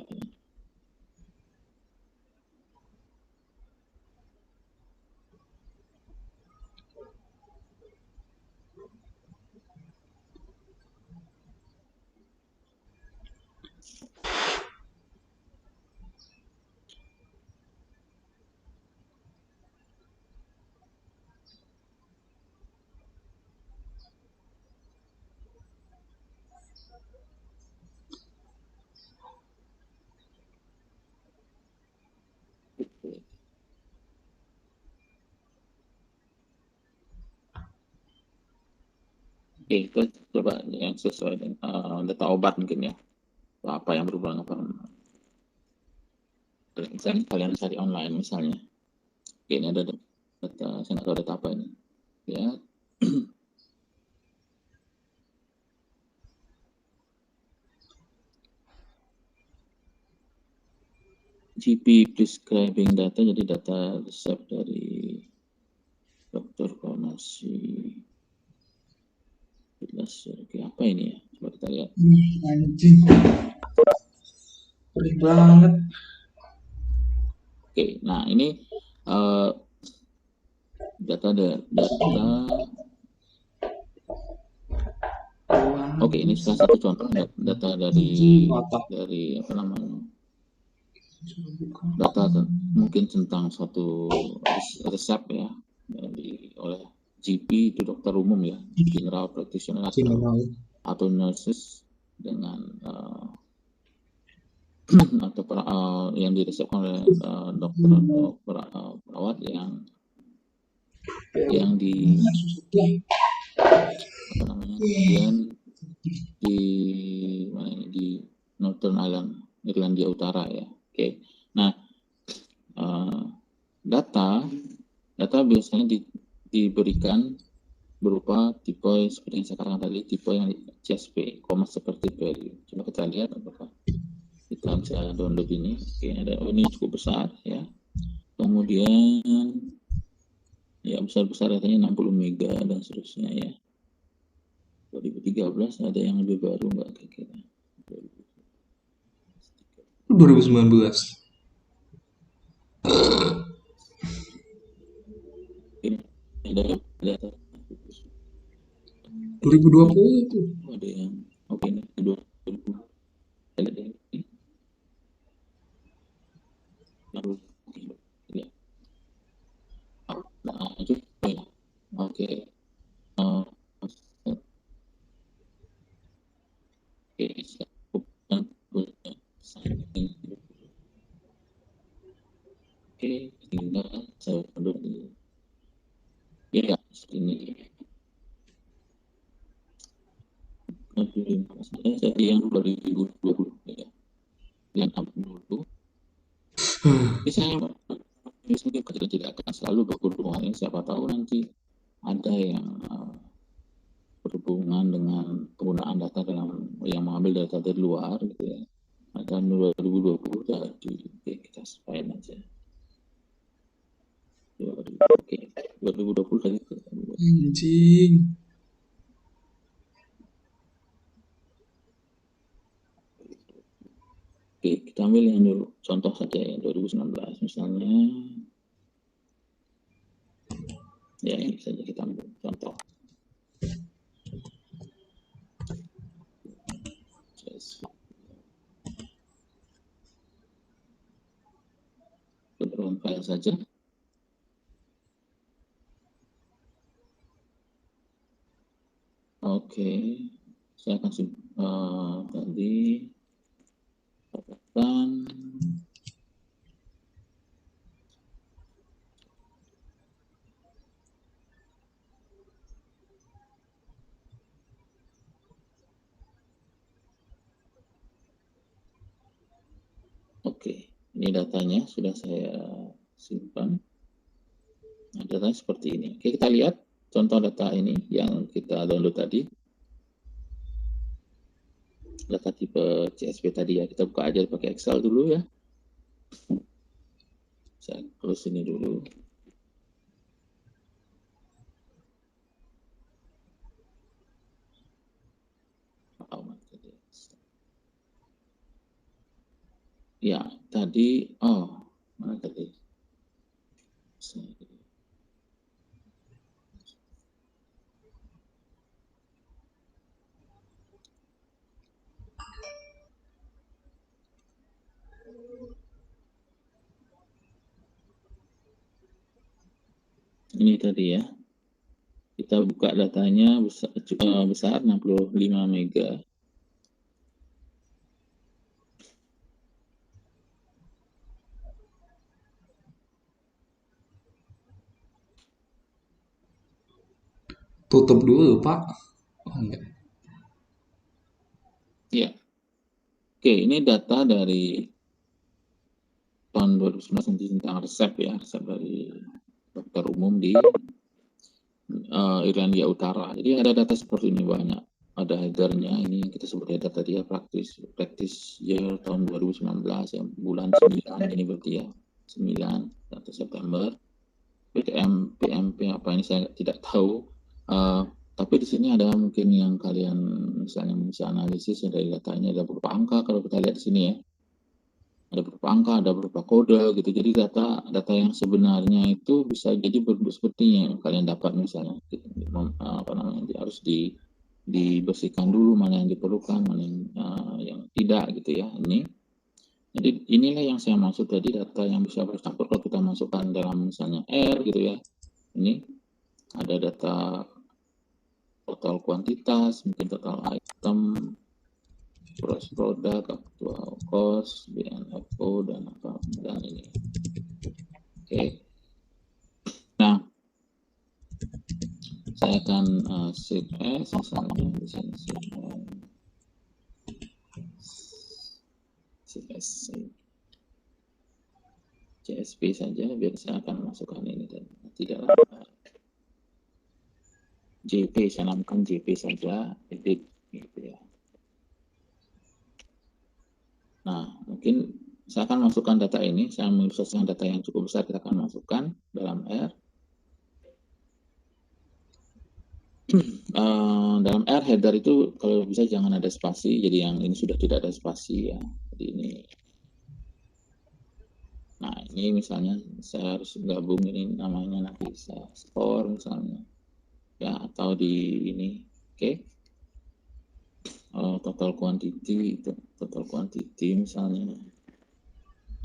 oke itu coba yang sesuai dengan data obat mungkin ya apa yang berubah apa misalnya kalian cari online misalnya oke, ini ada data saya nggak tahu data apa ini ya. GP prescribing data, jadi data resep dari dokter farmasi. Oke, apa ini ya? Coba kita lihat. Anjing. Perih banget. Oke, nah ini data. Oke, ini salah satu contoh data dari apa namanya? Data mungkin tentang suatu resep ya, oleh GP, itu dokter umum ya, general practitioner atau nurses dengan atau yang diresepkan oleh dokter atau perawat yang di apa namanya, di Northern Ireland, Irlandia Utara ya. Oke. Nah, data biasanya diberikan berupa tipe seperti yang saya katakan tadi, tipe yang CSV, seperti value. Coba kita lihat apakah kita bisa download ini. Oke, ini cukup besar ya. Kemudian ya besar-besar datanya 60 mega dan seterusnya ya. 2013 ada yang lebih baru nggak kira-kira? 2019. Ada 2020 itu. Ada yang oke ini 2000. Ada yang ya. Nah, itu ya. Oke. Oke, tinggal saya download dulu. Ya, seperti ini. Jadi yang 2020 ya. Yang dulu. Misalnya kita tidak akan selalu berhubungan, siapa tahu nanti ada yang berhubungan dengan penggunaan data yang mengambil data dari luar gitu ya. Tahun 2020 tadi kita sesuaikan aja. Oke, 2020 tadi. Anjing. Oke, kita ambil yang dulu contoh saja ya, 2019 misalnya. Ya, ini saja kita ambil contoh. Beberapa file saja. Oke, saya akan tadi katakan oke, ini datanya sudah saya simpan. Nah, datanya seperti ini. Oke, kita lihat contoh data ini yang kita download tadi. Data tipe CSV tadi ya, kita buka aja pakai Excel dulu ya. Saya close ini dulu. Ya, tadi mana tadi? Ini tadi ya. Kita buka datanya besar 65 mega. Tutup dulu, Pak. Oh, enggak. Ya. Oke, ini data dari tahun 2019 tentang resep ya, resep dari dokter umum di Irlandia Utara. Jadi ada data seperti ini banyak. ada headernya, ini yang kita sebut header tadi ya, practice year tahun 2019 ya, bulan 9 ini berarti ya, 9 atau September. PMP apa ini saya tidak tahu. Tapi di sini ada mungkin yang kalian misalnya bisa analisis dari datanya, ada beberapa angka kalau kita lihat di sini ya. Ada beberapa angka, ada beberapa kode gitu. Jadi data yang sebenarnya itu bisa jadi seperti yang kalian dapat misalnya apa namanya, harus dibersihkan dulu mana yang diperlukan, mana yang tidak gitu ya. Jadi inilah yang saya maksud tadi, data yang bisa bercampur kalau kita masukkan dalam misalnya R gitu ya. Ini ada data total kuantitas, mungkin total item, gross product, actual cost, BNFO, dan apa dan ini. Oke. Nah, saya akan save as misalnya di sini save as CSV saja, biar saya akan masukkan ini dan tidak JP, saya namakan JP saja, edit gitu ya. Nah, mungkin saya akan masukkan data ini, saya memproseskan data yang cukup besar, kita akan masukkan dalam R. Dalam R header itu kalau bisa jangan ada spasi, jadi yang ini sudah tidak ada spasi ya. Jadi ini. Nah, ini misalnya saya harus gabung ini namanya nanti saya store misalnya. Ya, atau di ini. Oke. Total quantity misalnya. Nah,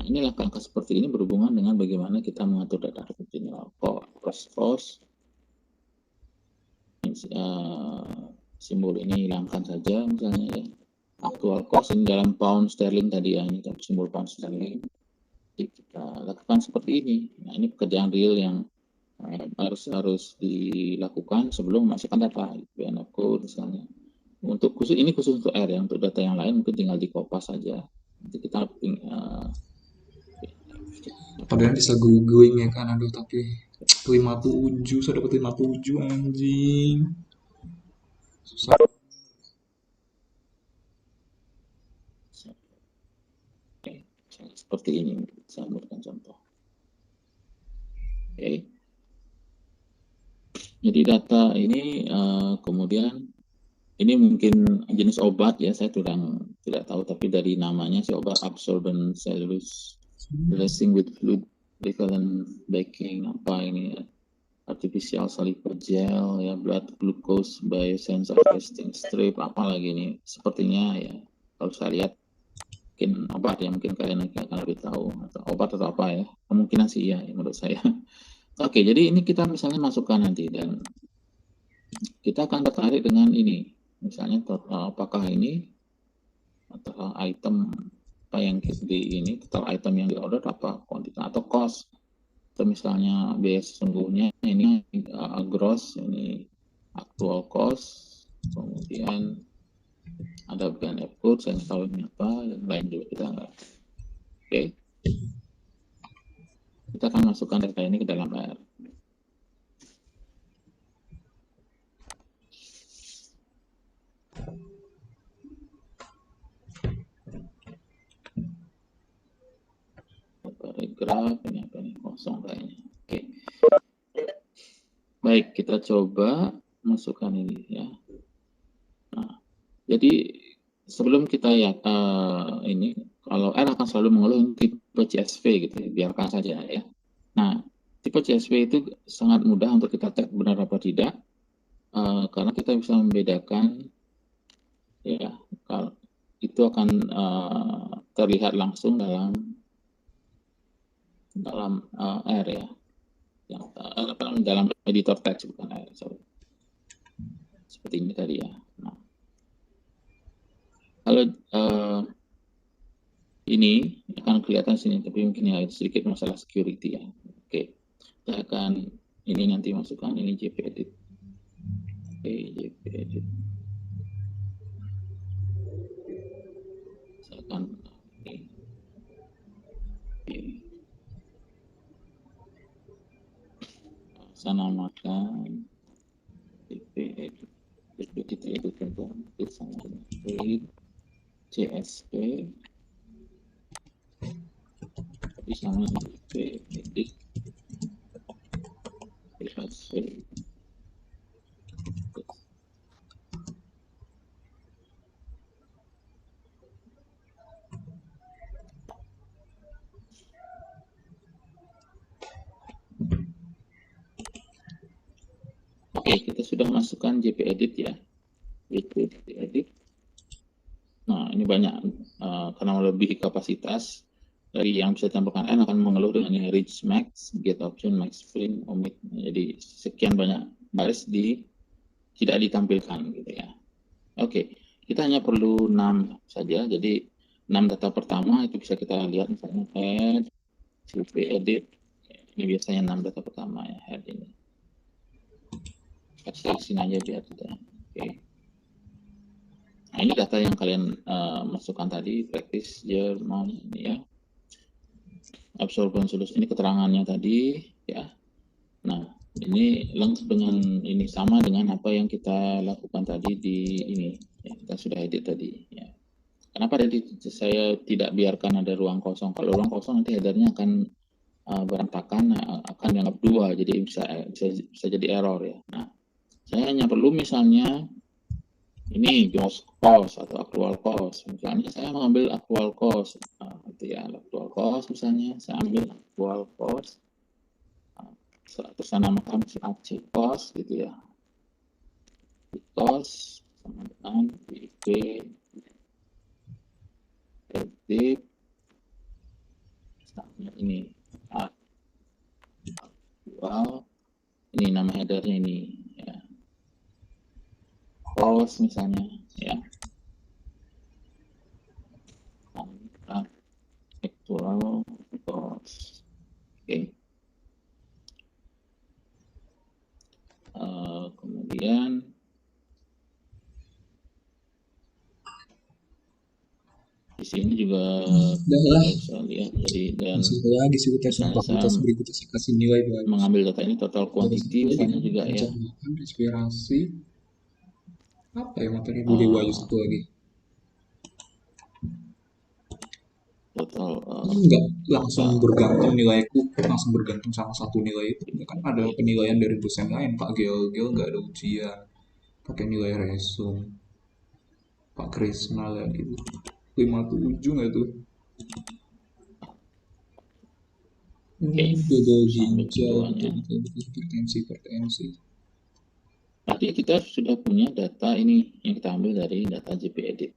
ini langkah-langkah seperti ini berhubungan dengan bagaimana kita mengatur data general cost. Simbol ini hilangkan saja misalnya ya. Actual cost ini dalam pound sterling tadi ya, ini simbol pound sterling. Jadi kita lakukan seperti ini. Nah, ini pekerjaan real yang harus dilakukan sebelum memasukkan data BNF code misalnya. Untuk khusus untuk R ya, untuk data yang lain mungkin tinggal di copy saja. Nanti kita padahal bisa googling ya kan, aduh tapi 57 saya dapat 57 anjing susah. seperti ini, saya berikan contoh. Oke. Jadi data ini kemudian ini mungkin jenis obat ya, saya tidak tahu, tapi dari namanya si obat absorbent cellulose dressing with fluid repellent baking, apa ini artificial saliva gel ya, blood glucose biosensor testing strip, apa lagi ini sepertinya ya, kalau saya lihat mungkin obat ya, mungkin kalian akan lebih tahu atau obat atau apa ya, kemungkinan sih ya menurut saya. Oke, jadi ini kita misalnya masukkan nanti dan kita akan tertarik dengan ini, misalnya apakah ini total item apa yang di ini, total item yang di order apa kuantitas atau cost, atau misalnya biaya sesungguhnya ini gross, ini actual cost, kemudian ada BNF code, saya tahu ini apa, dan lain juga kita nggak. Oke, kita akan masukkan data ini ke dalam R. Paragraf ini apa nih, kosong kayaknya. Oke, baik, kita coba masukkan ini ya. Nah, jadi sebelum kita ya ini, kalau R akan selalu mengeluh tipe CSV gitu ya, biarkan saja ya. Nah, tipe CSV itu sangat mudah untuk kita cek benar apa tidak, karena kita bisa membedakan ya, kalau itu akan terlihat langsung dalam R ya, dalam editor teks, bukan R, sorry. Seperti ini tadi ya. Nah, kalau ini akan kelihatan sini, tapi mungkin ya sedikit masalah security ya. Oke, kita akan ini nanti masukkan ini JP edit. Oke, JP edit. Saya akan ini. Oke. Saya namakan JP edit. kita editkan sama dengan create CSV tapi sama dengan edit CSV. Oke, kita sudah masukkan JP Edit ya. JP Edit. Nah, ini banyak karena melebihi kapasitas dari yang bisa ditampilkan N akan mengeluh dengan yang reach max, get option, max print, omit. Jadi sekian banyak baris tidak ditampilkan gitu ya. Oke, kita hanya perlu 6 saja. Jadi 6 data pertama itu bisa kita lihat misalnya head, JP Edit. Ini biasanya 6 data pertama ya, head ini. Kasih sini aja biar tidak. Oke. Nah, ini data yang kalian masukkan tadi, practice year, month ini ya. Absorption solution ini keterangannya tadi ya. Nah, ini lengkap dengan ini sama dengan apa yang kita lakukan tadi di ini. Ya, kita sudah edit tadi ya. Kenapa tadi saya tidak biarkan ada ruang kosong? Kalau ruang kosong nanti headernya akan berantakan, akan dianggap 2, jadi bisa jadi error ya. Nah, saya hanya perlu misalnya ini gross cost atau actual cost. Misalnya saya mengambil actual cost, gitu ya, actual cost misalnya saya ambil actual cost, terus saya namakan si AC cost gitu ya, cost sama dengan BIP edit misalnya ini actual, ini nama headernya ini ya, cost misalnya ya, actual cost. Oke. Kemudian di sini juga bisa lihat, jadi dan lagi sih aktivitas berikutnya saya kasih nilai bagus. Mengambil data ini total quantity misalnya juga ya. Inspirasi apa ya materi Bude Wahyu satu lagi. Total enggak langsung bergantung nilaiku, langsung bergantung sama satu nilai itu. Kan ada penilaian dari dosen lain, Pak Gel nggak ada ujian, pakai nilai resum. Pak Krisna lagi 57 nggak tuh? Gagal ginjal, hipertensi. Berarti kita sudah punya data ini yang kita ambil dari data JP Edit.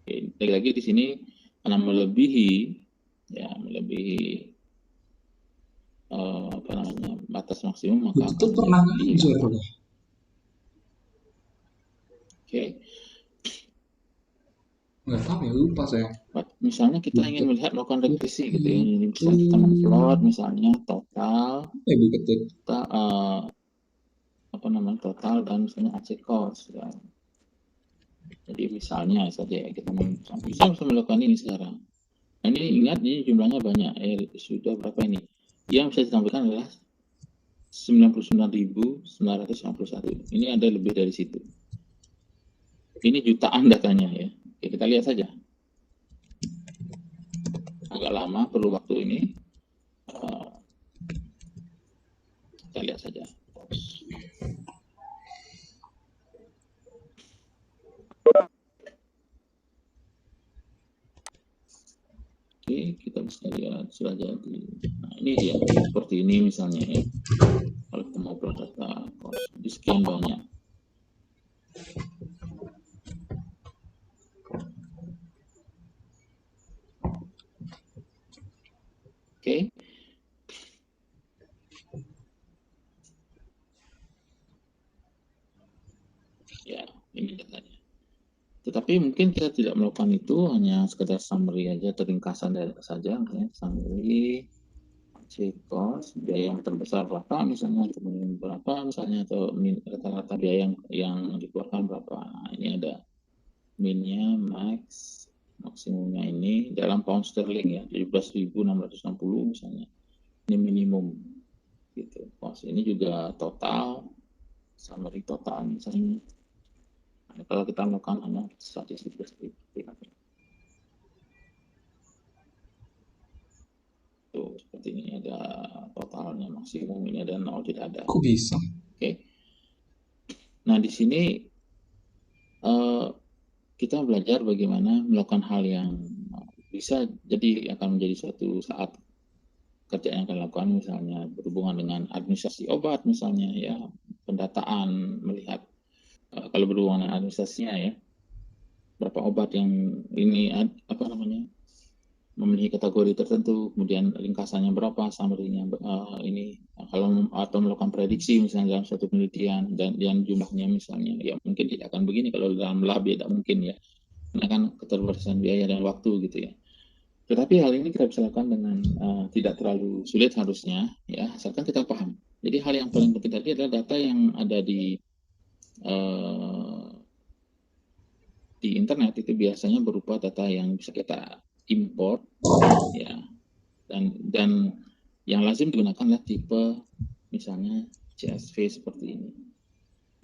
Oke, lagi di sini karena melebihi apa namanya batas maksimum maka itu pernah ngajar. Oke. Nggak tahu ya, lupa saya. Misalnya kita ingin melakukan regresi gitu ya, misalnya kita plot misalnya total, total dan misalnya AC cost ya. Jadi misalnya saja ya, kita bisa melakukan ini sekarang. Nah, ini ingat ini jumlahnya banyak, sudah berapa ini? Yang bisa ditampilkan adalah 99.991. Ini ada lebih dari situ. Ini jutaan datanya ya. Oke, kita lihat saja. Agak lama perlu waktu ini. Kita lihat saja. Oke, kita bisa lihat sudah jadi. Nah, ini dia seperti ini misalnya ya. Kalau kita mau data di sekian banyak. Oke. Ya, ini datanya. Tetapi mungkin kita tidak melakukan itu, hanya sekedar summary aja, teringkasan saja, misalnya summary, cost, biaya yang terbesar berapa, misalnya kemudian berapa, misalnya atau rata-rata biaya yang dikeluarkan berapa. Nah, ini ada minnya, max, maksimumnya ini dalam pound sterling ya, 17.660 misalnya. Ini minimum gitu. Cost ini juga total summary total misalnya. Nah, kalau kita melakukan hanya statistik seperti tuh, seperti ini ada totalnya, maksimum ini ada 0, tidak ada. Kok bisa? Oke. Nah, di sini kita belajar bagaimana melakukan hal yang bisa jadi akan menjadi suatu saat kerja yang akan dilakukan, misalnya berhubungan dengan administrasi obat misalnya ya, pendataan, melihat kalau berhubungan dengan administrasinya ya, berapa obat yang ini apa namanya memenuhi kategori tertentu, kemudian ringkasannya berapa, summary-nya ini, kalau atau melakukan prediksi misalnya dalam suatu penelitian dan jumlahnya misalnya ya mungkin tidak akan begini kalau dalam lab ya, tidak mungkin ya, karena kan keterbatasan biaya dan waktu gitu ya. Tetapi hal ini kita bisa lakukan dengan tidak terlalu sulit harusnya ya, asalkan kita paham. Jadi hal yang paling penting tadi adalah data yang ada di internet itu biasanya berupa data yang bisa kita import ya, dan yang lazim digunakan adalah tipe misalnya CSV seperti ini.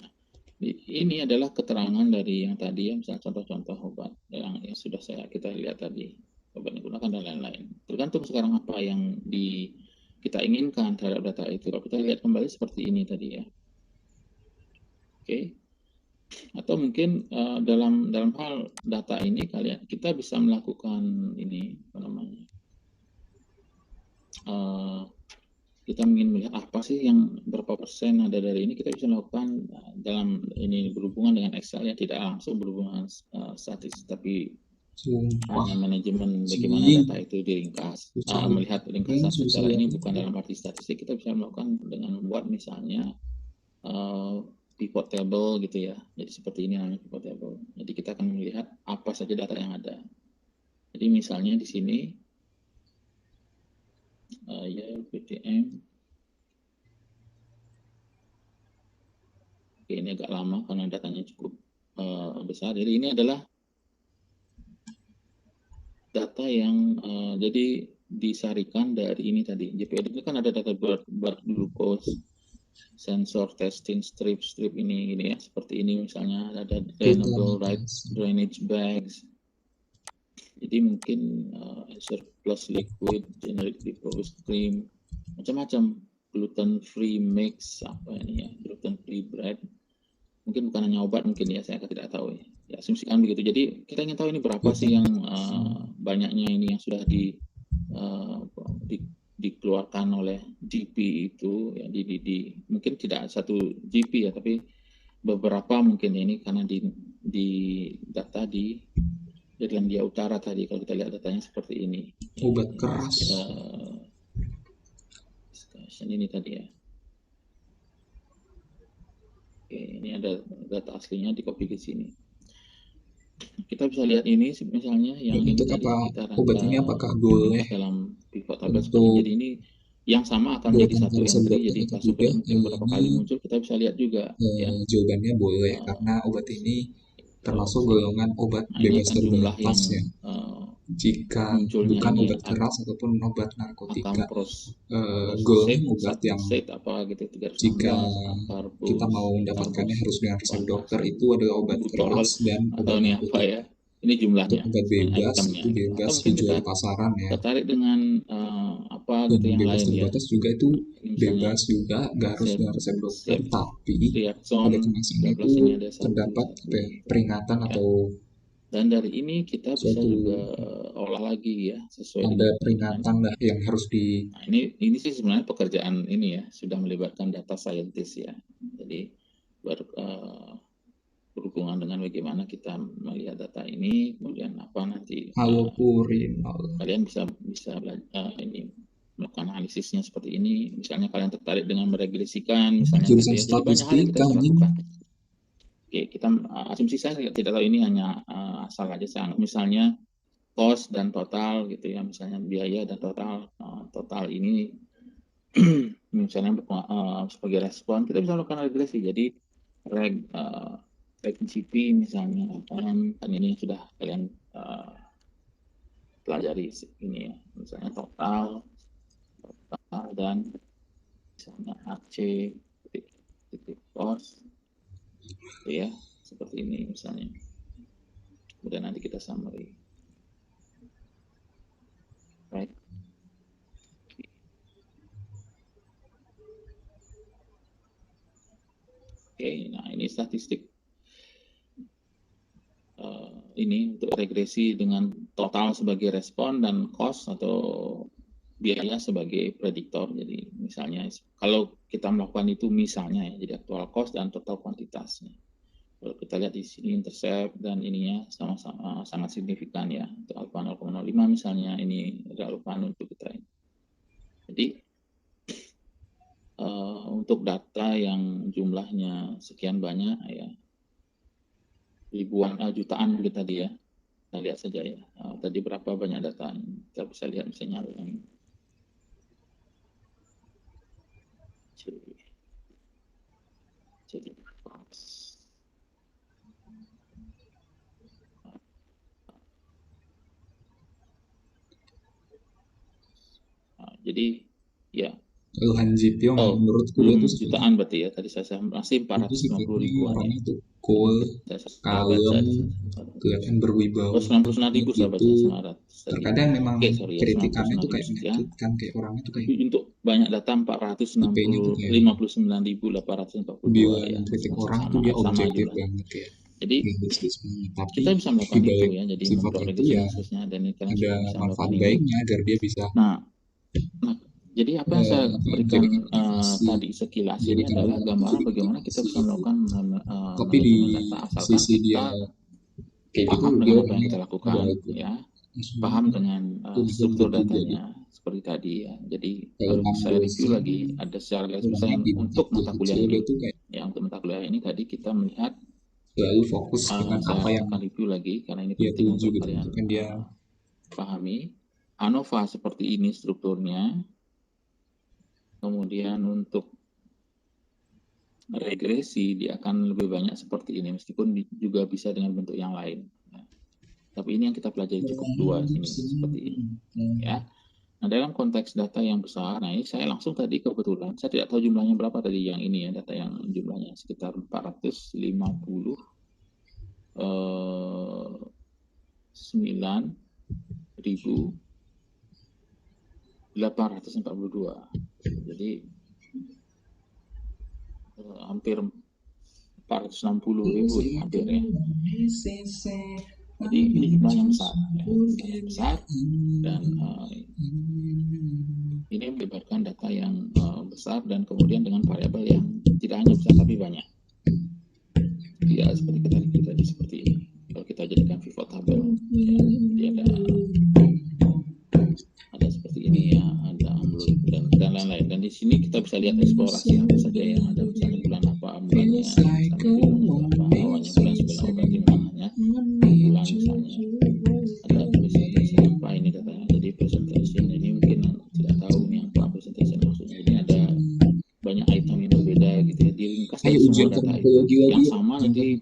Nah, ini adalah keterangan dari yang tadi ya, misalnya contoh-contoh obat yang sudah kita lihat tadi, obat yang digunakan dan lain-lain. Tergantung sekarang apa yang kita inginkan terhadap data itu. Kalau kita lihat kembali seperti ini tadi ya. Oke. Atau mungkin dalam hal data ini kita bisa melakukan ini apa namanya? Kita ingin melihat apa sih yang berapa persen ada dari ini, kita bisa lakukan dalam ini berhubungan dengan Excel ya, tidak langsung berhubungan statistik, tapi hanya manajemen bagaimana data itu diringkas, melihat ringkasan secara ini bukan dalam arti statistik. Kita bisa melakukan dengan membuat misalnya pivot table gitu ya, jadi seperti ini namanya pivot table. Jadi kita akan melihat apa saja data yang ada. Jadi misalnya di sini ya PTM. Oke, ini agak lama karena datanya cukup besar. Jadi ini adalah data yang jadi disarikan dari ini tadi. JPEG itu kan ada data blood glucose, sensor testing strip ini ya, seperti ini misalnya ada drainable right drainage bags. Jadi mungkin surplus liquid, generically produced cream, macam-macam, gluten free mix apa ini ya, gluten free bread. Mungkin bukan hanya obat mungkin ya, saya tidak tahu ya. Ya asumsikan begitu. Jadi kita ingin tahu ini berapa sih yang banyaknya ini yang sudah dikeluarkan oleh GP itu ya, mungkin tidak satu GP ya, tapi beberapa mungkin ini karena di data di Irlandia Utara tadi, kalau kita lihat datanya seperti ini. Obat keras. Ini tadi ya. Oke, ini ada data aslinya di copy ke sini. Kita bisa lihat ini misalnya yang ini untuk tadi apa obat ini apakah boleh dalam pivot table seperti ini. Jadi ini yang sama akan menjadi satu entry, jadi kasus mungkin beberapa kali muncul, kita bisa lihat juga ya. Jawabannya boleh karena obat ini termasuk golongan obat bebas terbatas ya. Jika bukan obat keras ataupun obat narkotika, golongan obat yang jika kita mau mendapatkannya harus dengan resep dokter itu adalah obat keras dan obat narkotika. Ya? Ini jumlahnya. Obat bebas itu bebas dijual pasaran ya. Tertarik dengan apa gitu yang bebas lain terbatas ya. juga itu bebas juga, nggak harus dengan resep dokter, tapi pada kemasannya itu terdapat peringatan atau dan dari ini kita bisa juga olah lagi ya sesuai ada peringatan lah yang harus di. Nah, ini sih sebenarnya pekerjaan ini ya, sudah melibatkan data scientist ya. Jadi berhubungan dengan bagaimana kita melihat data ini, kemudian apa nanti kalian bisa ini melakukan analisisnya seperti ini. Misalnya kalian tertarik dengan meregresikan misalnya gitu ya. Jadi banyak hal yang kita bisa lakukan. Oke, kita asumsi saya tidak tahu, ini hanya asal aja misalnya cost dan total gitu ya, misalnya biaya dan total ini misalnya sebagai respon kita bisa lakukan regresi. Jadi reg GP misalnya kan ini sudah kalian pelajari ini ya, misalnya total dan misalnya AC titik cost ya, seperti ini misalnya. Kemudian nanti kita summary. Right. Oke, nah ini statistik ini untuk regresi dengan total sebagai respon dan cost atau biaya sebagai prediktor. Jadi misalnya kalau kita melakukan itu misalnya ya, jadi actual cost dan total kuantitasnya. Kalau kita lihat di sini intercept dan ininya sama-sama sangat signifikan ya. Untuk alpha 0,05 misalnya, ini relevan untuk kita ini. Jadi untuk data yang jumlahnya sekian banyak ya, ribuan jutaan begitu tadi ya, kita lihat saja ya. Tadi berapa banyak data, kita bisa lihat misalnya yang jadi jadi ya. Kalau Han Jipyong menurutku dia tuh jutaan berarti ya, tadi saya masih 450 ribuan ya. Orangnya tuh cool, kalem, kelihatan berwibawa. Oh, 99.000 saya baca, 900. Terkadang memang kritikannya tuh kayak 99.000 menyakitkan, kayak orangnya tuh kayak untuk banyak data 459.842 bilang ya. kritik orang tuh dia objektif banget kayak. Jadi tapi kita bisa melakukan itu ya, jadi sifat untuk itu ya khususnya dan ada manfaat baiknya agar dia bisa. Nah, jadi apa yang saya berikan tadi sekilas ini adalah gambaran bagaimana kita bisa melakukan tapi di data asalkan sisi dia kayak gitu, paham dia dengan apa yang kita lakukan ya, paham dengan struktur datanya seperti tadi ya. Jadi kalau saya review lagi ada secara garis besar yang untuk mata kuliah ini ya, untuk mata kuliah ini tadi kita melihat selalu fokus dengan apa yang akan review lagi karena ini dia penting tuju untuk gitu, kalian kan dia pahami. ANOVA seperti ini strukturnya. Kemudian untuk regresi dia akan lebih banyak seperti ini, meskipun juga bisa dengan bentuk yang lain. Nah, tapi ini yang kita pelajari cukup dua sini seperti ini. Ya. Nah, dalam konteks data yang besar, nah ini saya langsung tadi kebetulan saya tidak tahu jumlahnya berapa tadi yang ini ya, data yang jumlahnya sekitar 409.842. Jadi hampir 460.000 ya, hampir ya. Jadi ini jumlah yang besar, ya, besar dan ini melibatkan data yang besar dan kemudian dengan variabel yang tidak hanya besar tapi banyak. Ya seperti kita tadi seperti ini. Kalau kita jadikan pivot table, ya, jadi ada seperti ini ya, ada amplitude dan lain-lain. Dan di sini kita bisa lihat eksplorasi apa saja yang ada, misalnya bulan apa bulannya, misalnya berapa awalnya bulan 9 berarti hanya bulan misalnya. Ada presentation apa ini katanya. Jadi presentation ini mungkin tidak tahu nih apa presentation maksudnya. Jadi ada banyak item yang berbeda gitu ya, diringkas dari semua data itu yang sama nanti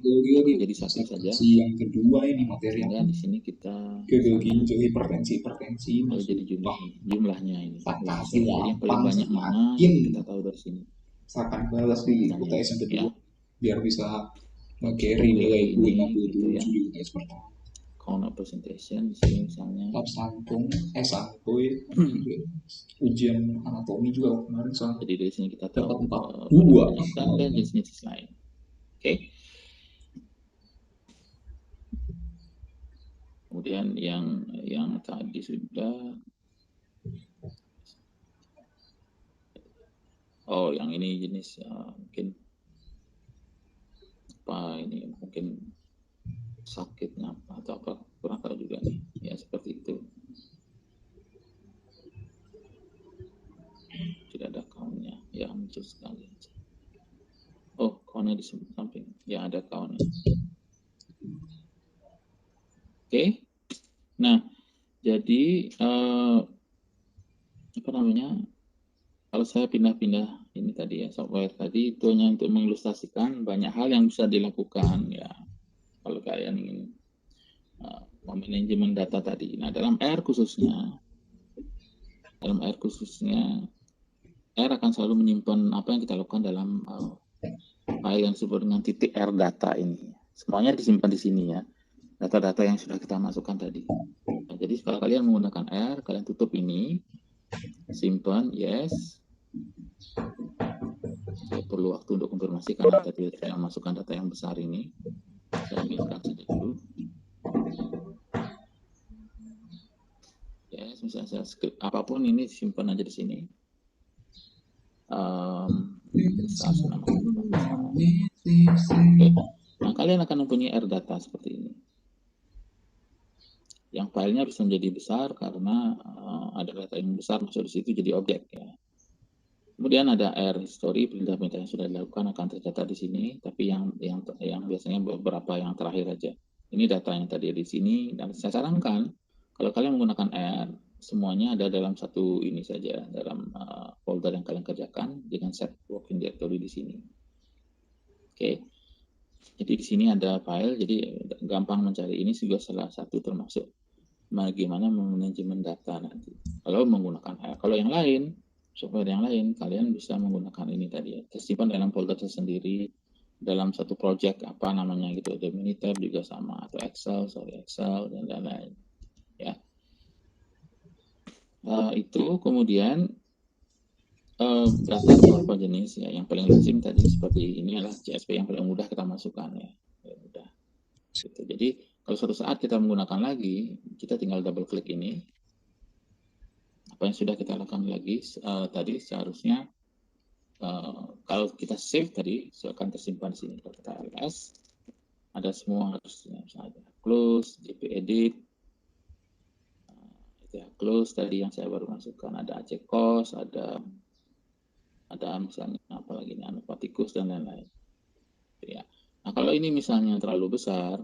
jadi satu saja. Yang kedua ini materi sehingga di sini kita hipertensi kalau jadi jumlahnya ini. Jadi yang paling banyak mana kita tahu dari sini. Misalkan balas di UTS yang kedua biar bisa carry nilai ini gitu ya. di UTS pertama. Count presentation di sini misalnya. Santuy ujian anatomi juga kemarin soal. Jadi dari sini kita tahu 42 dan jenis lain. Oke. Kemudian yang tadi sudah, yang ini jenis mungkin apa ini, mungkin sakitnya apa atau apa, kurang tahu juga nih ya, seperti itu. Tidak ada count-nya ya, muncul sekali. Count-nya di samping ya, ada count-nya. Oke. Nah, jadi apa namanya, kalau saya pindah-pindah ini tadi ya, software tadi itu hanya untuk mengilustrasikan banyak hal yang bisa dilakukan ya kalau kalian ingin memanajemen data tadi. Nah, dalam R khususnya R akan selalu menyimpan apa yang kita lakukan dalam file file yang disebut dengan titik R data ini. Semuanya disimpan di sini ya. Data-data yang sudah kita masukkan tadi. Nah, jadi kalau kalian menggunakan R, kalian tutup ini, simpan, yes. Saya perlu waktu untuk konfirmasi karena tadi saya masukkan data yang besar ini. Saya ambilkan saja dulu. Yes, misalnya saya script apapun ini simpan aja di sini. Besar nama besar. Oke. Nah, kalian akan mempunyai R data seperti ini. Yang filenya bisa menjadi besar karena ada data yang besar masuk di situ jadi objek ya. Kemudian ada R history, perintah-perintah yang sudah dilakukan akan tercatat di sini, tapi yang biasanya beberapa yang terakhir aja. Ini data yang tadi di sini, dan saya sarankan kalau kalian menggunakan R, semuanya ada dalam satu ini saja, dalam folder yang kalian kerjakan dengan set working directory di sini. Oke. Jadi di sini ada file, jadi gampang mencari. Ini juga salah satu termasuk bagaimana manajemen data nanti. Kalau menggunakan R, kalau yang lain, software yang lain, kalian bisa menggunakan ini tadi ya. Tersimpan dalam folder tersendiri, dalam satu project apa namanya gitu. Ada Minitab juga sama, atau Excel, dan lain-lain. Ya. Itu kemudian data beberapa jenis ya. Yang paling lazim tadi seperti ini adalah CSV yang paling mudah kita masukkan ya. Mudah. Gitu. Jadi kalau suatu saat kita menggunakan lagi, kita tinggal double klik ini. Apa yang sudah kita lakukan lagi tadi seharusnya kalau kita save tadi akan tersimpan di sini. Kalau kita ls ada semua harusnya, misalnya close, jp edit, itu ya, close tadi yang saya baru masukkan, ada aceh cost, ada misalnya apa lagi ini, anopatikus dan lain-lain. Ya. Nah kalau ini misalnya terlalu besar,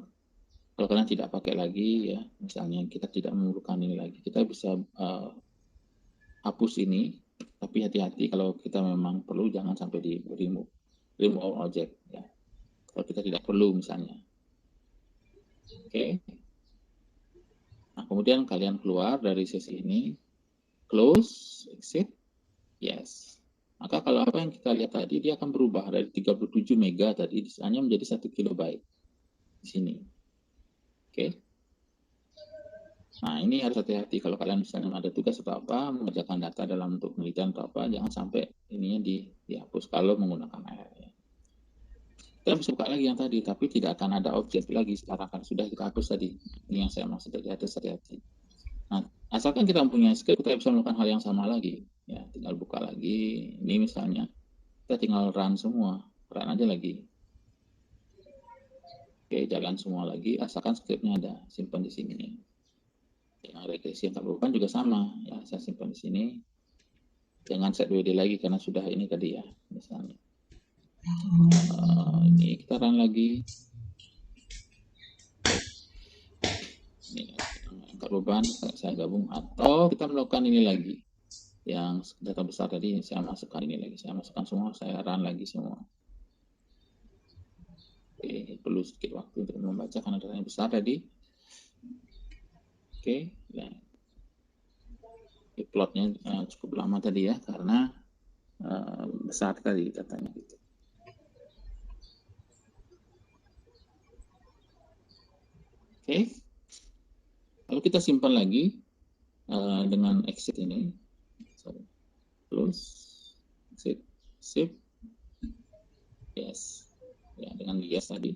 kalau kalian tidak pakai lagi ya, misalnya kita tidak memerlukan ini lagi, kita bisa hapus ini. Tapi hati-hati kalau kita memang perlu jangan sampai di remove all object ya. Kalau kita tidak perlu misalnya. Oke. Nah, kemudian kalian keluar dari sesi ini, close, exit, yes. Maka kalau apa yang kita lihat tadi dia akan berubah dari 37 mega tadi hanya menjadi 1 kilobyte di sini. Oke. Nah, ini harus hati-hati kalau kalian misalnya ada tugas atau apa, mengerjakan data dalam bentuk penelitian atau apa, jangan sampai ininya dihapus kalau menggunakan R. Ya. Kita bisa buka lagi yang tadi, tapi tidak akan ada objek lagi sekarang kan sudah kita hapus tadi. Ini yang saya maksud tadi, hati-hati. Nah, asalkan kita mempunyai script, kita bisa melakukan hal yang sama lagi. Ya, tinggal buka lagi. Ini misalnya, kita tinggal run semua, run aja lagi. Oke, jalan semua lagi, asalkan scriptnya ada, simpan di sini. Yang regresi yang tak juga sama, ya saya simpan di sini. Jangan set WD lagi karena sudah ini tadi ya, misalnya. Ini kita run lagi. Ini angkat beban, saya gabung atau kita melakukan ini lagi. Yang data besar tadi saya masukkan ini lagi, saya masukkan semua, saya run lagi semua. Oke, perlu sedikit waktu untuk membaca karena datanya besar tadi. Oke, nah, plotnya cukup lama tadi ya karena besar tadi datanya gitu. Oke, lalu kita simpan lagi dengan exit ini, close, exit, save, yes, ya dengan yes tadi.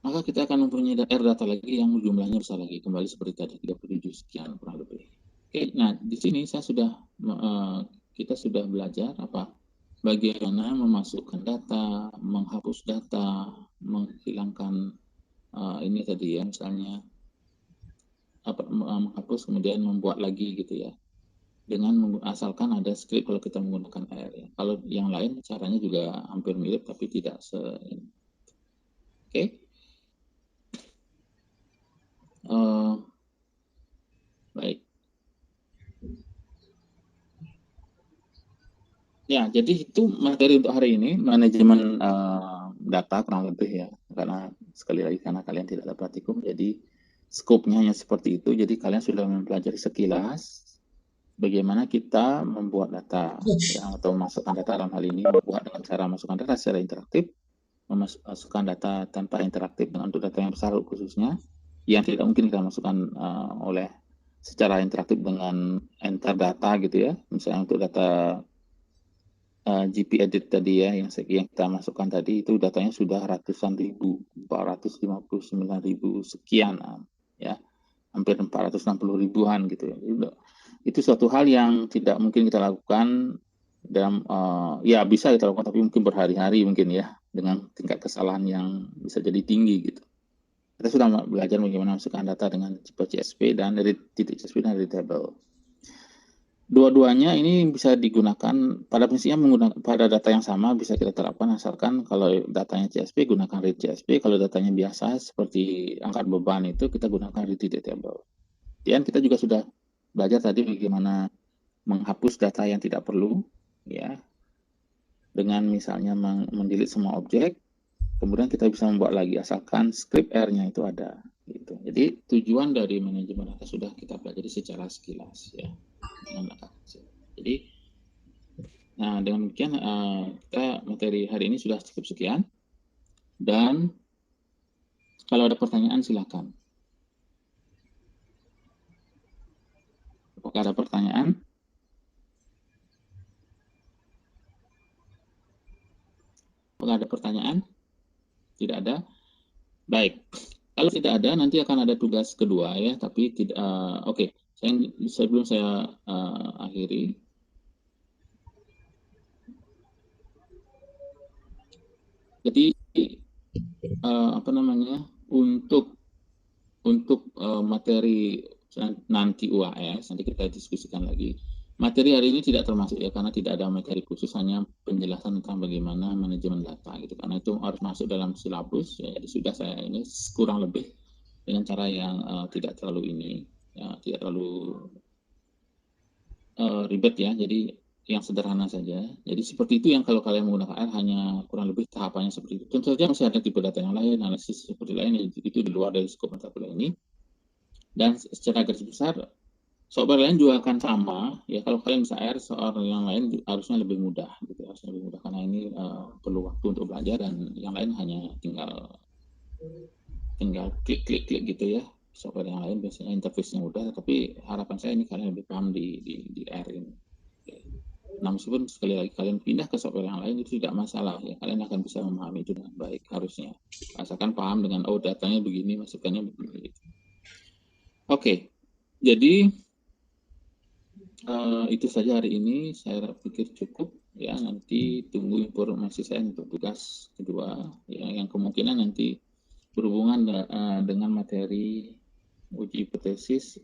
Maka kita akan mempunyai R data lagi yang jumlahnya besar lagi, kembali seperti tadi 37 sekian kurang lebih. Oke, nah di sini saya kita sudah belajar apa bagaimana memasukkan data, menghapus data, menghilangkan ini tadi ya misalnya menghapus kemudian membuat lagi gitu ya. Dengan asalkan ada script kalau kita menggunakan R ya. Kalau yang lain caranya juga hampir mirip tapi tidak Oke. Baik. Ya, jadi itu materi untuk hari ini, manajemen data kurang lebih ya. Karena sekali lagi karena kalian tidak ada praktikum, jadi skopnya hanya seperti itu. Jadi kalian sudah mempelajari sekilas bagaimana kita membuat data ya, atau masukkan data dalam hal ini membuat dengan cara masukkan data secara interaktif, memasukkan data tanpa interaktif dengan untuk data yang besar khususnya yang tidak mungkin kita masukkan oleh secara interaktif dengan enter data gitu ya, misalnya untuk data GP edit tadi ya yang kita masukkan tadi itu datanya sudah ratusan ribu, 459.000 sekian ya, hampir 460 ribuan gitu ya. Itu suatu hal yang tidak mungkin kita lakukan dalam ya bisa kita lakukan tapi mungkin berhari-hari mungkin ya dengan tingkat kesalahan yang bisa jadi tinggi gitu. Kita sudah belajar bagaimana masukkan data dengan tipe CSV dan dari titik CSV dan readable. Dua-duanya ini bisa digunakan pada prinsipnya menggunakan pada data yang sama bisa kita terapkan asalkan kalau datanya CSV gunakan read CSV, kalau datanya biasa seperti angkat beban itu kita gunakan read table. Dan kita juga sudah belajar tadi bagaimana menghapus data yang tidak perlu ya dengan misalnya mendelete semua objek, kemudian kita bisa membuat lagi asalkan script R-nya itu ada gitu. Jadi tujuan dari manajemen data sudah kita pelajari secara sekilas ya. Jadi nah dengan demikian kita materi hari ini sudah cukup sekian dan kalau ada pertanyaan silakan. Apakah ada pertanyaan? Apakah ada pertanyaan? Tidak ada. Baik. Kalau tidak ada nanti akan ada tugas kedua ya, tapi tidak oke. Sebelum saya akhiri, jadi apa namanya untuk materi nanti UAS nanti kita diskusikan lagi. Materi hari ini tidak termasuk ya karena tidak ada materi khusus, hanya penjelasan tentang bagaimana manajemen data gitu. Karena itu harus masuk dalam silabus ya, jadi sudah saya ini kurang lebih dengan cara yang tidak terlalu ini ya, tidak terlalu ribet ya, jadi yang sederhana saja. Jadi seperti itu yang kalau kalian menggunakan R hanya kurang lebih tahapannya seperti itu. Tentu saja masih ada tipe data yang lain, analisis seperti lain, itu di luar dari skop mata kuliah ini. Dan secara garis besar software lain juga akan sama ya, kalau kalian bisa R soal yang lain harusnya lebih mudah gitu, harusnya lebih mudah karena ini perlu waktu untuk belajar dan yang lain hanya tinggal klik gitu ya. Software yang lain biasanya interface-nya mudah, tapi harapan saya ini kalian lebih paham di R ini. Nah meskipun sekali lagi kalian pindah ke software yang lain itu tidak masalah ya, kalian akan bisa memahami itu dengan baik harusnya, asalkan paham dengan datanya begini, masukannya begini. Oke, jadi itu saja hari ini, saya pikir cukup ya. Nanti tunggu informasi saya untuk tugas kedua ya, yang kemungkinan nanti berhubungan dengan materi uji hipotesis,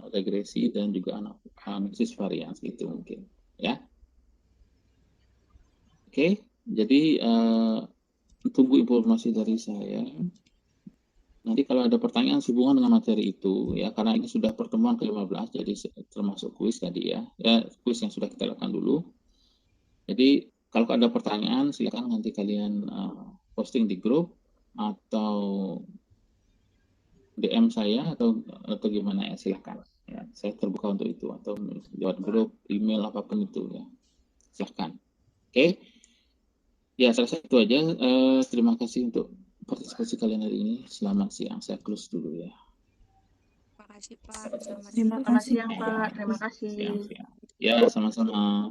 regresi dan juga analisis varians itu mungkin ya. Oke, jadi tunggu informasi dari saya. Nanti kalau ada pertanyaan sehubungan dengan materi itu ya, karena ini sudah pertemuan ke-15 jadi termasuk kuis tadi ya. Ya, kuis yang sudah kita lakukan dulu. Jadi kalau ada pertanyaan silakan nanti kalian posting di grup atau DM saya atau gimana ya, silakan. Ya, saya terbuka untuk itu atau lewat grup, email apapun itu ya. Silakan. Oke. Ya, selesai itu aja. Terima kasih untuk partisipasi kalian hari ini. Selamat siang. Saya close dulu ya. Terima kasih Pak. Terima kasih yang Pak. Terima kasih. Ya, sama-sama.